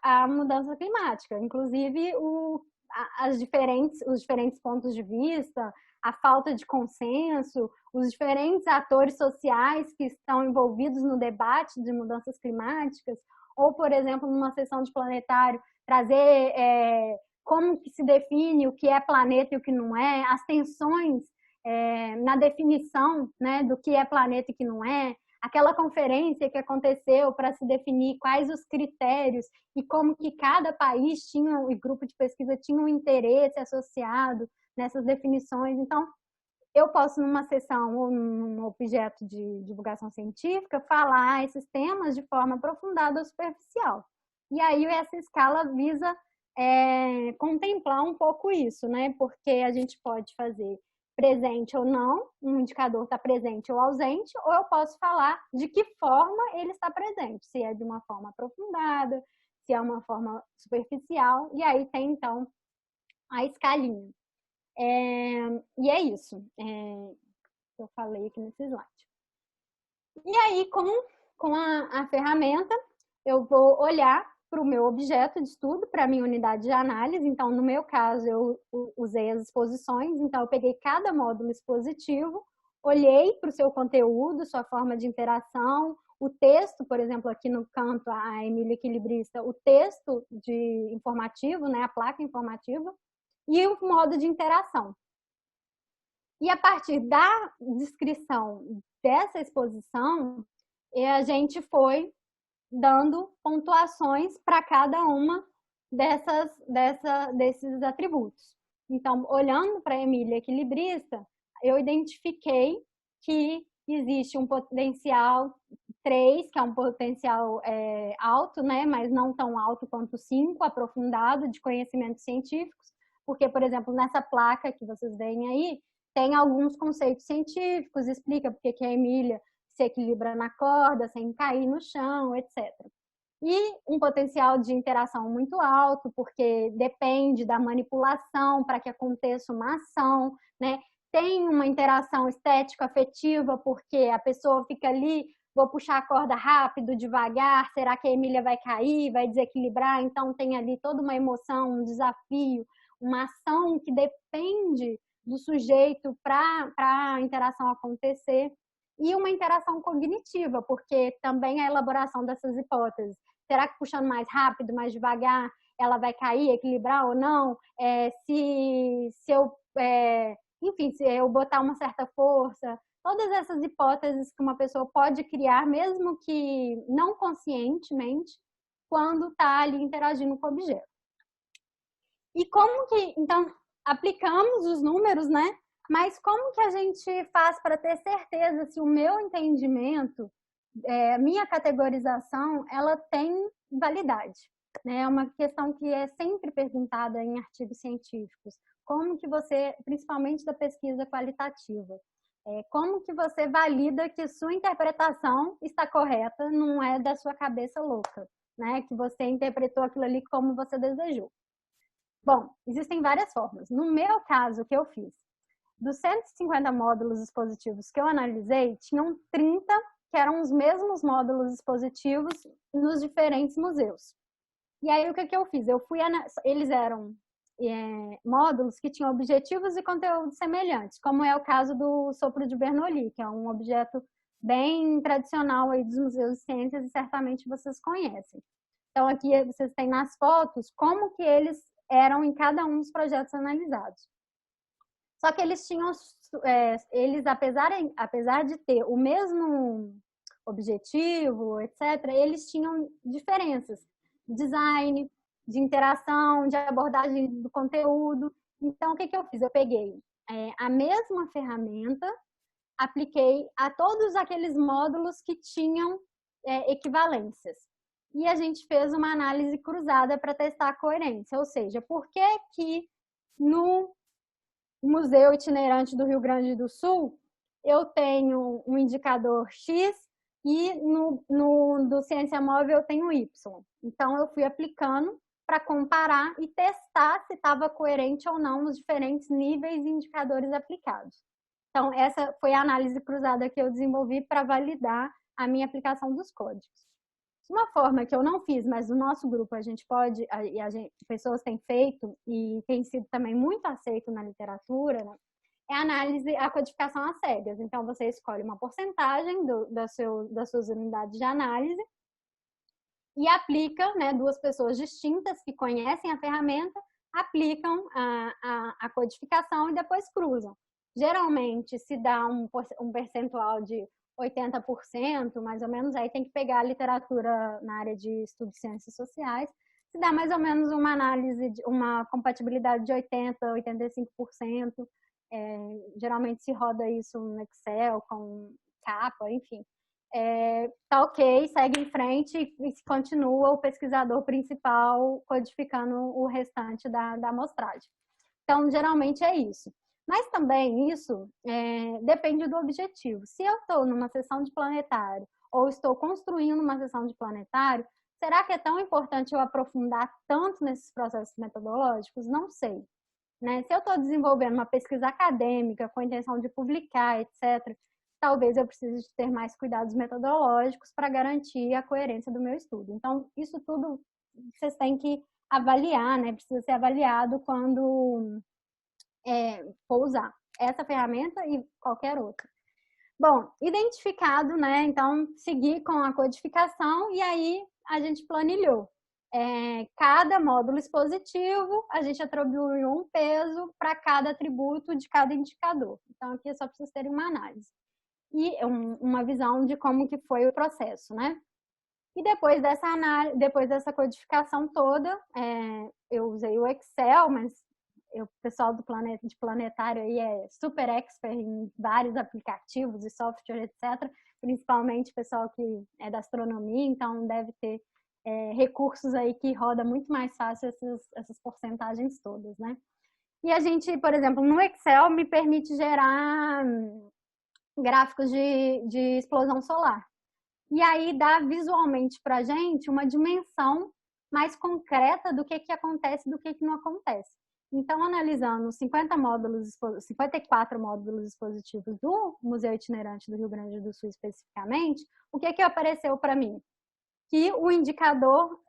a mudança climática, inclusive os diferentes pontos de vista, a falta de consenso, os diferentes atores sociais que estão envolvidos no debate de mudanças climáticas, ou, por exemplo, numa sessão de planetário, trazer como que se define o que é planeta e o que não é, as tensões na definição, né, do que é planeta e que não é, aquela conferência que aconteceu para se definir quais os critérios e como que cada país tinha, e grupo de pesquisa tinha um interesse associado nessas definições. Então, eu posso, numa sessão ou num objeto de divulgação científica, falar esses temas de forma aprofundada ou superficial. E aí, essa escala visa contemplar um pouco isso, né? Porque a gente pode fazer presente ou não, um indicador está presente ou ausente, ou eu posso falar de que forma ele está presente, se é de uma forma aprofundada, se é uma forma superficial, e aí tem, então, a escalinha. E é isso que eu falei aqui nesse slide. E aí, com a ferramenta, eu vou olhar para o meu objeto de estudo, para a minha unidade de análise. Então, no meu caso, eu usei as exposições. Então, eu peguei cada módulo expositivo, olhei para o seu conteúdo, sua forma de interação, o texto, por exemplo, aqui no canto, a Emília Equilibrista, o texto informativo, né, a placa informativa, e o modo de interação. E a partir da descrição dessa exposição, a gente foi dando pontuações para cada uma desses atributos. Então, olhando para a Emília Equilibrista, eu identifiquei que existe um potencial 3, que é um potencial alto, né, mas não tão alto quanto 5, aprofundado, de conhecimentos científicos, porque, por exemplo, nessa placa que vocês veem aí, tem alguns conceitos científicos, explica porque que a Emília se equilibra na corda, sem cair no chão, etc. E um potencial de interação muito alto, porque depende da manipulação para que aconteça uma ação, né? Tem uma interação estético-afetiva, porque a pessoa fica ali, vou puxar a corda rápido, devagar, será que a Emília vai cair, vai desequilibrar? Então tem ali toda uma emoção, um desafio, uma ação que depende do sujeito para a interação acontecer. E uma interação cognitiva, porque também a elaboração dessas hipóteses. Será que puxando mais rápido, mais devagar, ela vai cair, equilibrar ou não? Se eu botar uma certa força, todas essas hipóteses que uma pessoa pode criar, mesmo que não conscientemente, quando está ali interagindo com o objeto. E como que, então, aplicamos os números, né? Mas como que a gente faz para ter certeza se o meu entendimento, minha categorização, ela tem validade? Né? É uma questão que é sempre perguntada em artigos científicos. Como que você, principalmente da pesquisa qualitativa, como que você valida que sua interpretação está correta, não é da sua cabeça louca, né? Que você interpretou aquilo ali como você desejou. Bom, existem várias formas. No meu caso, o que eu fiz? Dos 150 módulos expositivos que eu analisei, tinham 30 que eram os mesmos módulos expositivos nos diferentes museus. E aí, o que eu fiz? Eles eram módulos que tinham objetivos e conteúdos semelhantes, como é o caso do Sopro de Bernoulli, que é um objeto bem tradicional aí dos museus de ciências e certamente vocês conhecem. Então, aqui vocês têm nas fotos como que eles eram em cada um dos projetos analisados. Só que eles tinham, apesar de ter o mesmo objetivo, etc., eles tinham diferenças de design, de interação, de abordagem do conteúdo. Então, o que eu fiz? Eu peguei a mesma ferramenta, apliquei a todos aqueles módulos que tinham equivalências. E a gente fez uma análise cruzada para testar a coerência, ou seja, por que no Museu Itinerante do Rio Grande do Sul eu tenho um indicador X e do Ciência Móvel eu tenho Y. Então, eu fui aplicando para comparar e testar se estava coerente ou não os diferentes níveis e indicadores aplicados. Então, essa foi a análise cruzada que eu desenvolvi para validar a minha aplicação dos códigos. Uma forma que eu não fiz, mas no nosso grupo a gente pode, pessoas têm feito e tem sido também muito aceito na literatura, né? É a codificação às cegas. Então, você escolhe uma porcentagem das suas unidades de análise e aplica, né, duas pessoas distintas que conhecem a ferramenta, aplicam a codificação e depois cruzam. Geralmente, se dá um percentual de 80%, mais ou menos, aí tem que pegar a literatura na área de estudo de ciências sociais, se dá mais ou menos uma análise, uma compatibilidade de 80%, 85%, geralmente se roda isso no Excel, com capa, enfim. Tá ok, segue em frente e continua o pesquisador principal codificando o restante da amostragem. Então, geralmente é isso. Mas também isso depende do objetivo. Se eu estou numa sessão de planetário ou estou construindo uma sessão de planetário, será que é tão importante eu aprofundar tanto nesses processos metodológicos? Não sei. Né? Se eu estou desenvolvendo uma pesquisa acadêmica com a intenção de publicar, etc., talvez eu precise ter mais cuidados metodológicos para garantir a coerência do meu estudo. Então, isso tudo vocês têm que avaliar, né? Precisa ser avaliado quando for usar essa ferramenta e qualquer outra. Bom, identificado, né? Então, seguir com a codificação e aí a gente planilhou. Cada módulo expositivo, a gente atribuiu um peso para cada atributo de cada indicador. Então, aqui é só para vocês terem uma análise. E uma visão de como que foi o processo, né? E depois dessa análise, depois dessa codificação toda, eu usei o Excel, mas o pessoal de planetário aí é super expert em vários aplicativos e software, etc. Principalmente o pessoal que é da astronomia, então deve ter recursos aí que roda muito mais fácil essas porcentagens todas, né? E a gente, por exemplo, no Excel me permite gerar gráficos de explosão solar. E aí dá visualmente para a gente uma dimensão mais concreta do que acontece e do que não acontece. Então, analisando 54 módulos expositivos do Museu Itinerante do Rio Grande do Sul especificamente, o que apareceu para mim? Que o indicador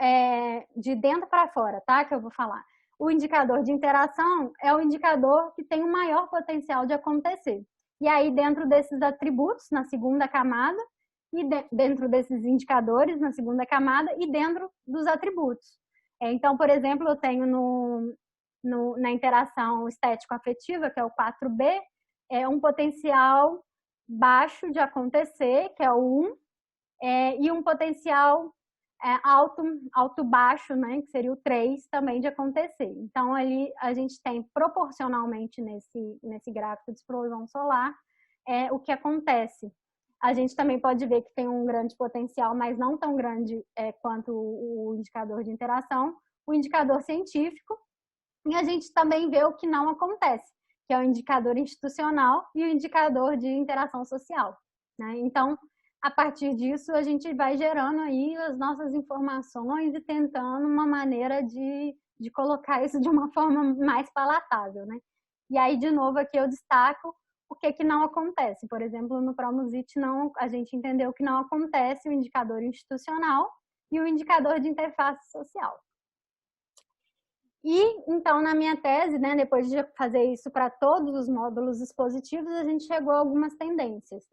de dentro para fora, tá? Que eu vou falar. O indicador de interação é o indicador que tem o maior potencial de acontecer. E aí, dentro desses atributos, na segunda camada, e dentro desses indicadores, na segunda camada, e dentro dos atributos. Então, por exemplo, eu tenho na interação estético-afetiva, que é o 4B, um potencial baixo de acontecer, que é o 1, e um potencial alto-baixo, né, que seria o 3, também de acontecer. Então, ali a gente tem proporcionalmente nesse gráfico de explosão solar o que acontece. A gente também pode ver que tem um grande potencial, mas não tão grande quanto o indicador de interação, o indicador científico, e a gente também vê o que não acontece, que é o indicador institucional e o indicador de interação social, né? Então, a partir disso, a gente vai gerando aí as nossas informações e tentando uma maneira de colocar isso de uma forma mais palatável, né? E aí, de novo, aqui eu destaco o que não acontece. Por exemplo, no Promosite, a gente entendeu que não acontece o indicador institucional e o indicador de interface social. E, então, na minha tese, né, depois de fazer isso para todos os módulos expositivos, a gente chegou a algumas tendências.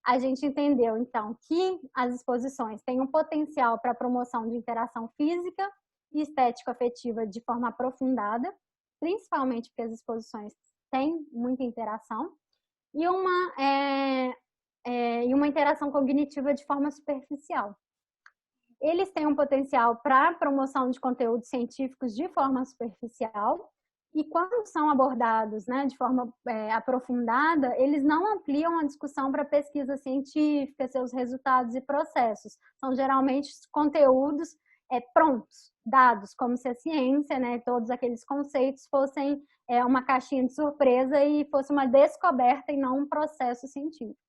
A gente entendeu, então, que as exposições têm um potencial para a promoção de interação física e estético-afetiva de forma aprofundada, principalmente porque as exposições têm muita interação, e uma interação cognitiva de forma superficial. Eles têm um potencial para a promoção de conteúdos científicos de forma superficial, e quando são abordados, né, de forma aprofundada, eles não ampliam a discussão para pesquisa científica, seus resultados e processos. São geralmente conteúdos prontos, dados, como se a ciência, né, todos aqueles conceitos fossem uma caixinha de surpresa e fosse uma descoberta e não um processo científico.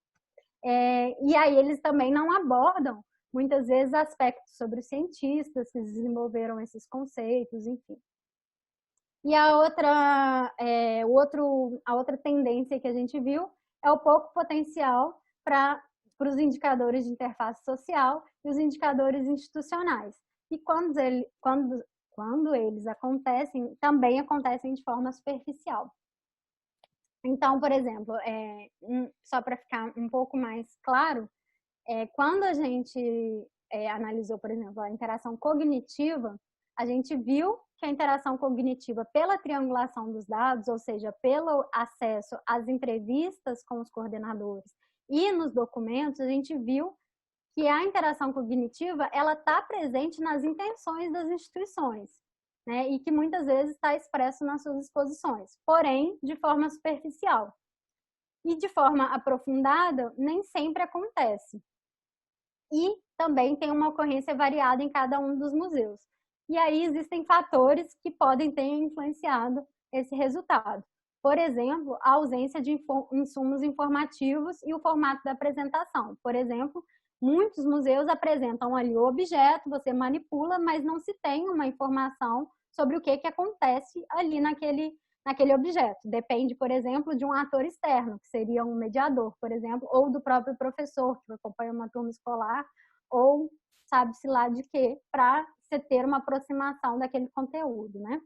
E aí eles também não abordam, muitas vezes, aspectos sobre os cientistas que desenvolveram esses conceitos, enfim. E a outra tendência que a gente viu é o pouco potencial para os indicadores de interface social e os indicadores institucionais. E quando eles acontecem, também acontecem de forma superficial. Então, por exemplo, só para ficar um pouco mais claro, quando a gente analisou, por exemplo, a interação cognitiva, a gente viu que a interação cognitiva pela triangulação dos dados, ou seja, pelo acesso às entrevistas com os coordenadores e nos documentos, a gente viu que a interação cognitiva ela está presente nas intenções das instituições, né? E que muitas vezes está expresso nas suas exposições, porém de forma superficial. E de forma aprofundada, nem sempre acontece. E também tem uma ocorrência variada em cada um dos museus. E aí existem fatores que podem ter influenciado esse resultado. Por exemplo, a ausência de insumos informativos e o formato da apresentação. Por exemplo, muitos museus apresentam ali o objeto, você manipula, mas não se tem uma informação sobre o que acontece ali naquele objeto. Depende, por exemplo, de um ator externo, que seria um mediador, por exemplo, ou do próprio professor, que acompanha uma turma escolar, ou sabe-se lá de quê, para você ter uma aproximação daquele conteúdo, né?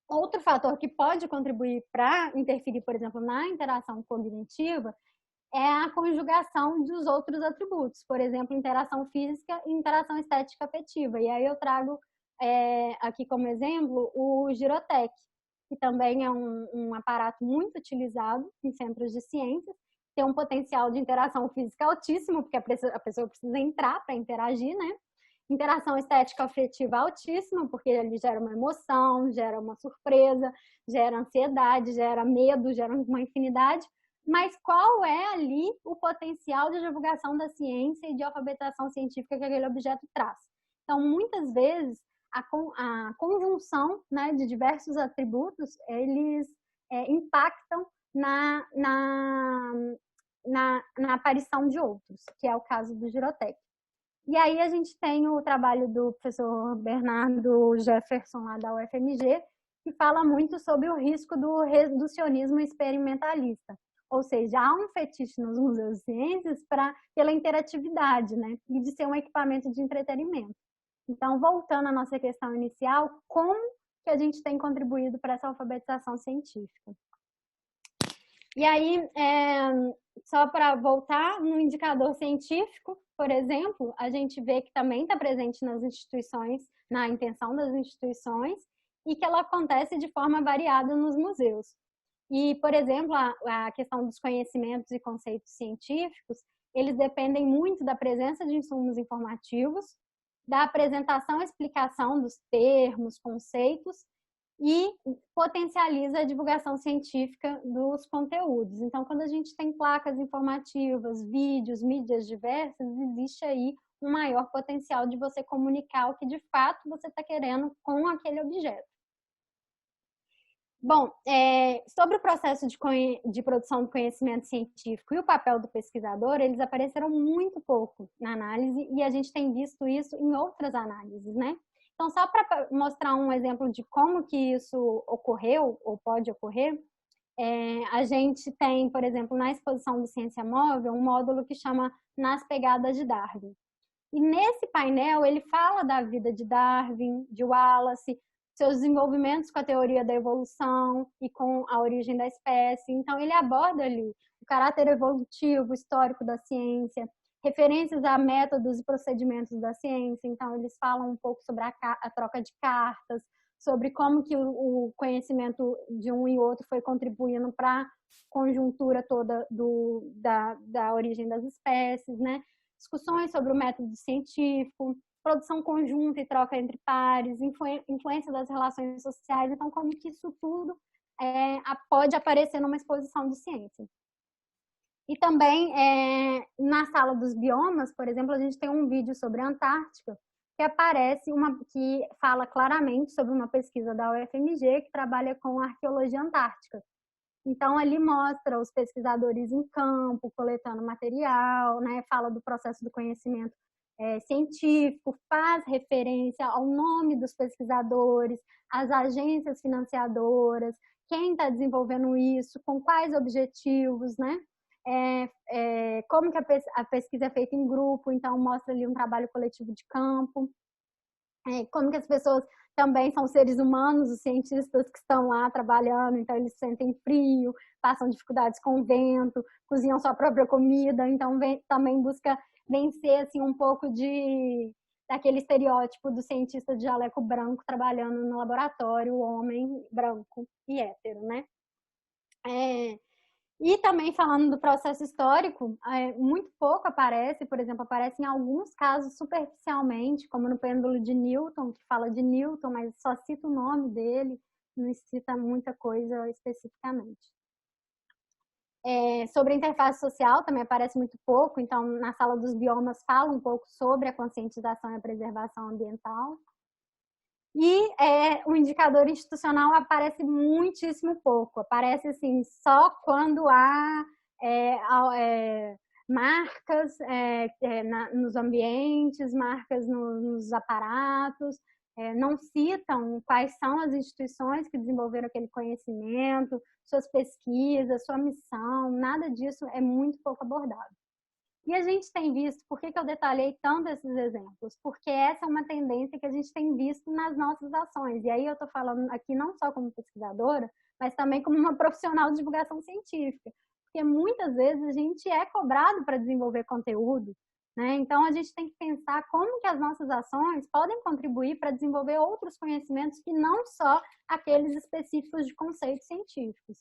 Outro fator que pode contribuir para interferir, por exemplo, na interação cognitiva é a conjugação dos outros atributos, por exemplo, interação física e interação estética afetiva. E aí eu trago aqui como exemplo o Girotech, que também é um aparato muito utilizado em centros de ciências, tem um potencial de interação física altíssimo, porque a pessoa precisa entrar para interagir, né? Interação estética afetiva altíssima, porque ele gera uma emoção, gera uma surpresa, gera ansiedade, gera medo, gera uma infinidade. Mas qual é ali o potencial de divulgação da ciência e de alfabetização científica que aquele objeto traz? Então, muitas vezes, a conjunção, né, de diversos atributos, eles impactam na aparição de outros, que é o caso do Girotech. E aí a gente tem o trabalho do professor Bernardo Jefferson, lá da UFMG, que fala muito sobre o risco do reducionismo experimentalista. Ou seja, há um fetiche nos museus de ciências pela interatividade, né? E de ser um equipamento de entretenimento. Então, voltando à nossa questão inicial, como que a gente tem contribuído para essa alfabetização científica? E aí, só para voltar no indicador científico, por exemplo, a gente vê que também está presente nas instituições, na intenção das instituições, e que ela acontece de forma variada nos museus. E, por exemplo, a questão dos conhecimentos e conceitos científicos, eles dependem muito da presença de insumos informativos, da apresentação e explicação dos termos, conceitos, e potencializa a divulgação científica dos conteúdos. Então, quando a gente tem placas informativas, vídeos, mídias diversas, existe aí um maior potencial de você comunicar o que de fato você está querendo com aquele objeto. Bom, sobre o processo de produção do conhecimento científico e o papel do pesquisador, eles apareceram muito pouco na análise e a gente tem visto isso em outras análises, né? Então, só para mostrar um exemplo de como que isso ocorreu ou pode ocorrer, A gente tem, por exemplo, na exposição do Ciência Móvel, um módulo que chama Nas Pegadas de Darwin. E nesse painel ele fala da vida de Darwin, de Wallace, seus desenvolvimentos com a teoria da evolução e com a origem da espécie. Então ele aborda ali o caráter evolutivo, histórico da ciência, referências a métodos e procedimentos da ciência. Então eles falam um pouco sobre a troca de cartas, sobre como que o conhecimento de um e outro foi contribuindo para a conjuntura toda da origem das espécies, né? Discussões sobre o método científico, produção conjunta e troca entre pares, influência das relações sociais. Então, como que isso tudo pode aparecer numa exposição de ciência. E também, na sala dos biomas, por exemplo, a gente tem um vídeo sobre a Antártica, que fala claramente sobre uma pesquisa da UFMG que trabalha com arqueologia antártica. Então, ali mostra os pesquisadores em campo, coletando material, né? Fala do processo do conhecimento científico, faz referência ao nome dos pesquisadores, às agências financiadoras, quem está desenvolvendo isso, com quais objetivos, né? Como que a pesquisa é feita em grupo, então mostra ali um trabalho coletivo de campo, como que as pessoas também são seres humanos, os cientistas que estão lá trabalhando, então eles sentem frio, passam dificuldades com o vento, cozinham sua própria comida, então também busca vencer assim, um pouco daquele estereótipo do cientista de jaleco branco trabalhando no laboratório, o homem branco e hétero, né? E também falando do processo histórico, muito pouco aparece, por exemplo, aparece em alguns casos superficialmente, como no pêndulo de Newton, que fala de Newton, mas só cita o nome dele, não cita muita coisa especificamente. Sobre a interface social também aparece muito pouco, então na sala dos biomas fala um pouco sobre a conscientização e a preservação ambiental. E o indicador institucional aparece muitíssimo pouco, aparece assim, só quando há marcas nos ambientes, marcas nos aparatos, não citam quais são as instituições que desenvolveram aquele conhecimento, suas pesquisas, sua missão, nada disso é muito pouco abordado. E a gente tem visto, por que eu detalhei tanto esses exemplos? Porque essa é uma tendência que a gente tem visto nas nossas ações. E aí eu estou falando aqui não só como pesquisadora, mas também como uma profissional de divulgação científica. Porque muitas vezes a gente é cobrado para desenvolver conteúdo, né? Então a gente tem que pensar como que as nossas ações podem contribuir para desenvolver outros conhecimentos que não só aqueles específicos de conceitos científicos.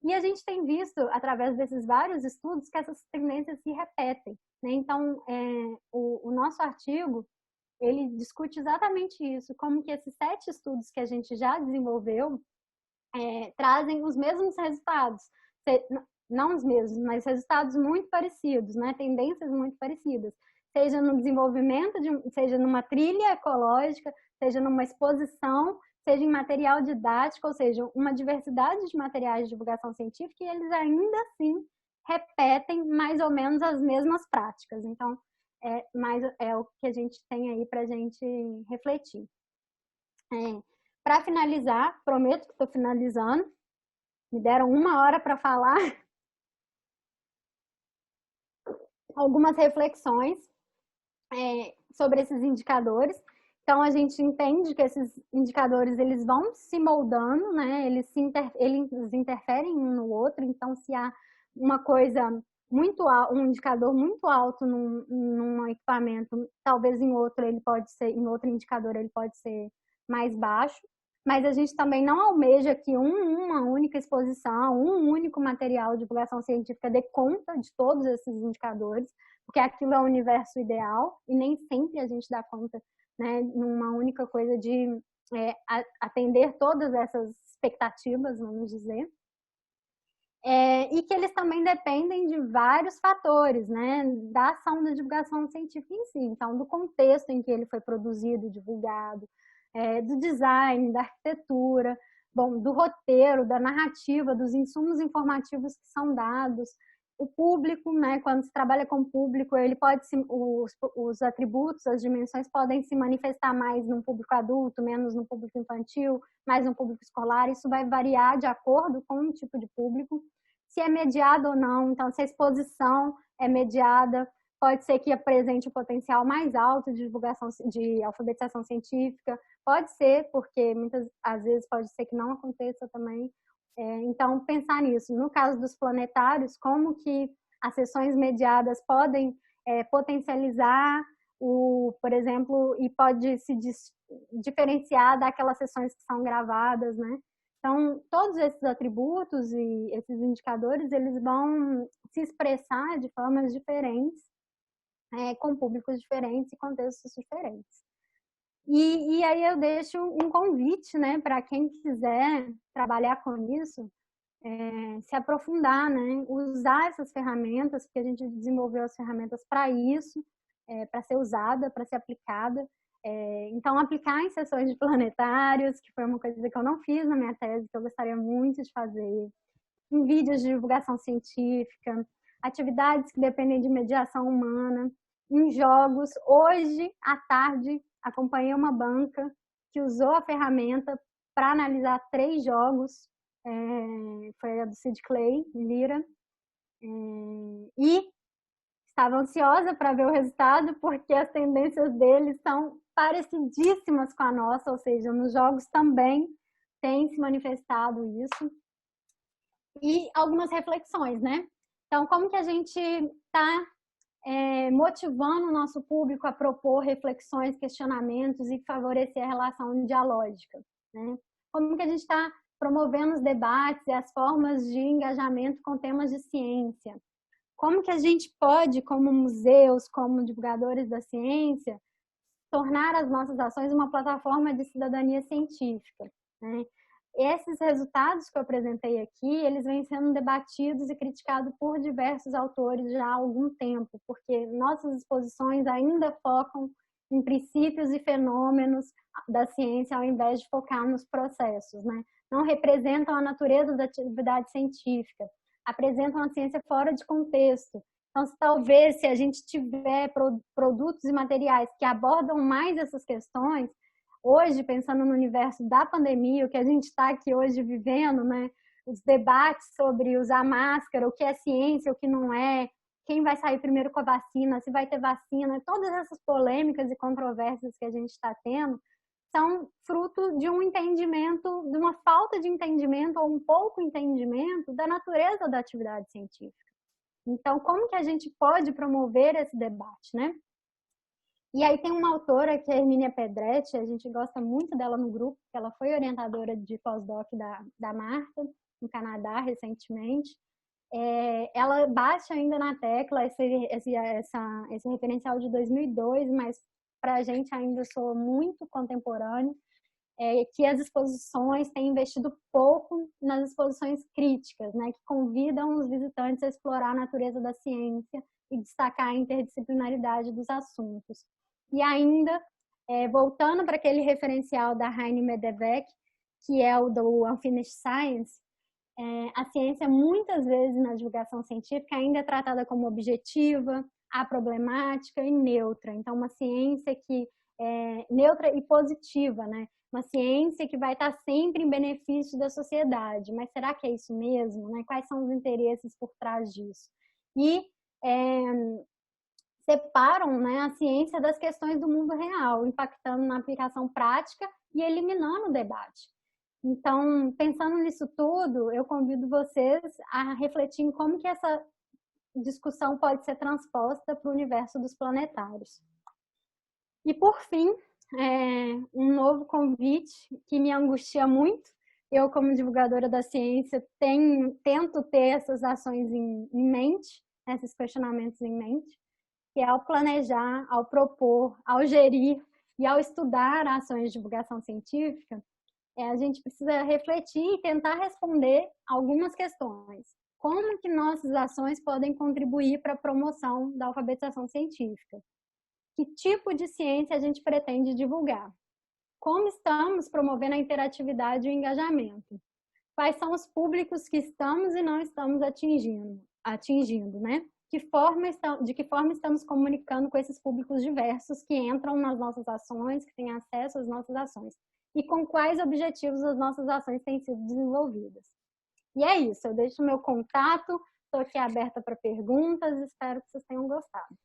E a gente tem visto, através desses vários estudos, que essas tendências se repetem, né? Então, o nosso artigo, ele discute exatamente isso, como que esses 7 estudos que a gente já desenvolveu trazem os mesmos resultados. Não os mesmos, mas resultados muito parecidos, né? Tendências muito parecidas. Seja no desenvolvimento, seja numa trilha ecológica, seja numa exposição, seja em material didático, ou seja, uma diversidade de materiais de divulgação científica, e eles ainda assim repetem mais ou menos as mesmas práticas. Então, é o que a gente tem aí para a gente refletir. Para finalizar, prometo que estou finalizando, me deram 1 hora para falar, algumas reflexões sobre esses indicadores. Então, a gente entende que esses indicadores eles vão se moldando, né? Eles interferem um no outro. Então, se há uma coisa um indicador muito alto num equipamento, talvez em outro indicador ele pode ser mais baixo. Mas a gente também não almeja que uma única exposição, um único material de divulgação científica dê conta de todos esses indicadores, porque aquilo é o universo ideal e nem sempre a gente dá conta, né, numa única coisa de atender todas essas expectativas, vamos dizer. E que eles também dependem de vários fatores, né, da ação da divulgação científica em si. Então, do contexto em que ele foi produzido, divulgado, do design, da arquitetura, do roteiro, da narrativa, dos insumos informativos que são dados. o público, né? Quando se trabalha com o público, ele pode os atributos, as dimensões podem se manifestar mais no público adulto, menos no público infantil, mais no público escolar. Isso vai variar de acordo com o tipo de público, se é mediado ou não. Então, se a exposição é mediada, pode ser que apresente o potencial mais alto de divulgação, de alfabetização científica. Pode ser, porque muitas às vezes pode ser que não aconteça também. Então, pensar nisso. No caso dos planetários, como que as sessões mediadas podem potencializar por exemplo, e pode se diferenciar daquelas sessões que são gravadas, né? Então, todos esses atributos e esses indicadores, eles vão se expressar de formas diferentes, com públicos diferentes e contextos diferentes. E aí eu deixo um convite, né, para quem quiser trabalhar com isso, se aprofundar, né, usar essas ferramentas, porque a gente desenvolveu as ferramentas para isso, para ser usada, para ser aplicada. Então, aplicar em sessões de planetários, que foi uma coisa que eu não fiz na minha tese, que eu gostaria muito de fazer, em vídeos de divulgação científica, atividades que dependem de mediação humana, em jogos. Hoje, à tarde, acompanhei uma banca que usou a ferramenta para analisar 3 jogos, foi a do Sid Clay, Lira, e estava ansiosa para ver o resultado, porque as tendências deles são parecidíssimas com a nossa, ou seja, nos jogos também tem se manifestado isso. E algumas reflexões, né? Então, como que a gente está motivando o nosso público a propor reflexões, questionamentos e favorecer a relação dialógica, né? Como que a gente está promovendo os debates e as formas de engajamento com temas de ciência? Como que a gente pode, como museus, como divulgadores da ciência, tornar as nossas ações uma plataforma de cidadania científica, né? Esses resultados que eu apresentei aqui, eles vêm sendo debatidos e criticados por diversos autores já há algum tempo, porque nossas exposições ainda focam em princípios e fenômenos da ciência ao invés de focar nos processos, né? Não representam a natureza da atividade científica, apresentam a ciência fora de contexto. Então, talvez, se a gente tiver produtos e materiais que abordam mais essas questões, hoje, pensando no universo da pandemia, o que a gente está aqui hoje vivendo, né? Os debates sobre usar máscara, o que é ciência, o que não é, quem vai sair primeiro com a vacina, se vai ter vacina, todas essas polêmicas e controvérsias que a gente está tendo, são fruto de um entendimento, de uma falta de entendimento ou um pouco entendimento da natureza da atividade científica. Então, como que a gente pode promover esse debate, né? E aí tem uma autora, que é a Hermínia Pedretti, a gente gosta muito dela no grupo, ela foi orientadora de pós-doc da Marta, no Canadá, recentemente. Ela bate ainda na tecla esse referencial de 2002, mas para a gente ainda soa muito contemporâneo, que as exposições têm investido pouco nas exposições críticas, né, que convidam os visitantes a explorar a natureza da ciência e destacar a interdisciplinaridade dos assuntos. E ainda, voltando para aquele referencial da Heine Medevec, que é o do Unfinished Science, a ciência, muitas vezes, na divulgação científica, ainda é tratada como objetiva, aproblemática e neutra. Então, uma ciência que é neutra e positiva, né? Uma ciência que vai estar sempre em benefício da sociedade. Mas será que é isso mesmo? Né? Quais são os interesses por trás disso? E separam, né, a ciência das questões do mundo real, impactando na aplicação prática e eliminando o debate. Então, pensando nisso tudo, eu convido vocês a refletir em como que essa discussão pode ser transposta para o universo dos planetários. E, por fim, um novo convite que me angustia muito. Eu, como divulgadora da ciência, tento ter essas ações em mente, esses questionamentos em mente, que é ao planejar, ao propor, ao gerir e ao estudar ações de divulgação científica, a gente precisa refletir e tentar responder algumas questões. Como que nossas ações podem contribuir para a promoção da alfabetização científica? Que tipo de ciência a gente pretende divulgar? Como estamos promovendo a interatividade e o engajamento? Quais são os públicos que estamos e não estamos atingindo? atingindo, né? De que forma estamos comunicando com esses públicos diversos que entram nas nossas ações, que têm acesso às nossas ações? E com quais objetivos as nossas ações têm sido desenvolvidas? E é isso, eu deixo o meu contato, estou aqui aberta para perguntas, espero que vocês tenham gostado.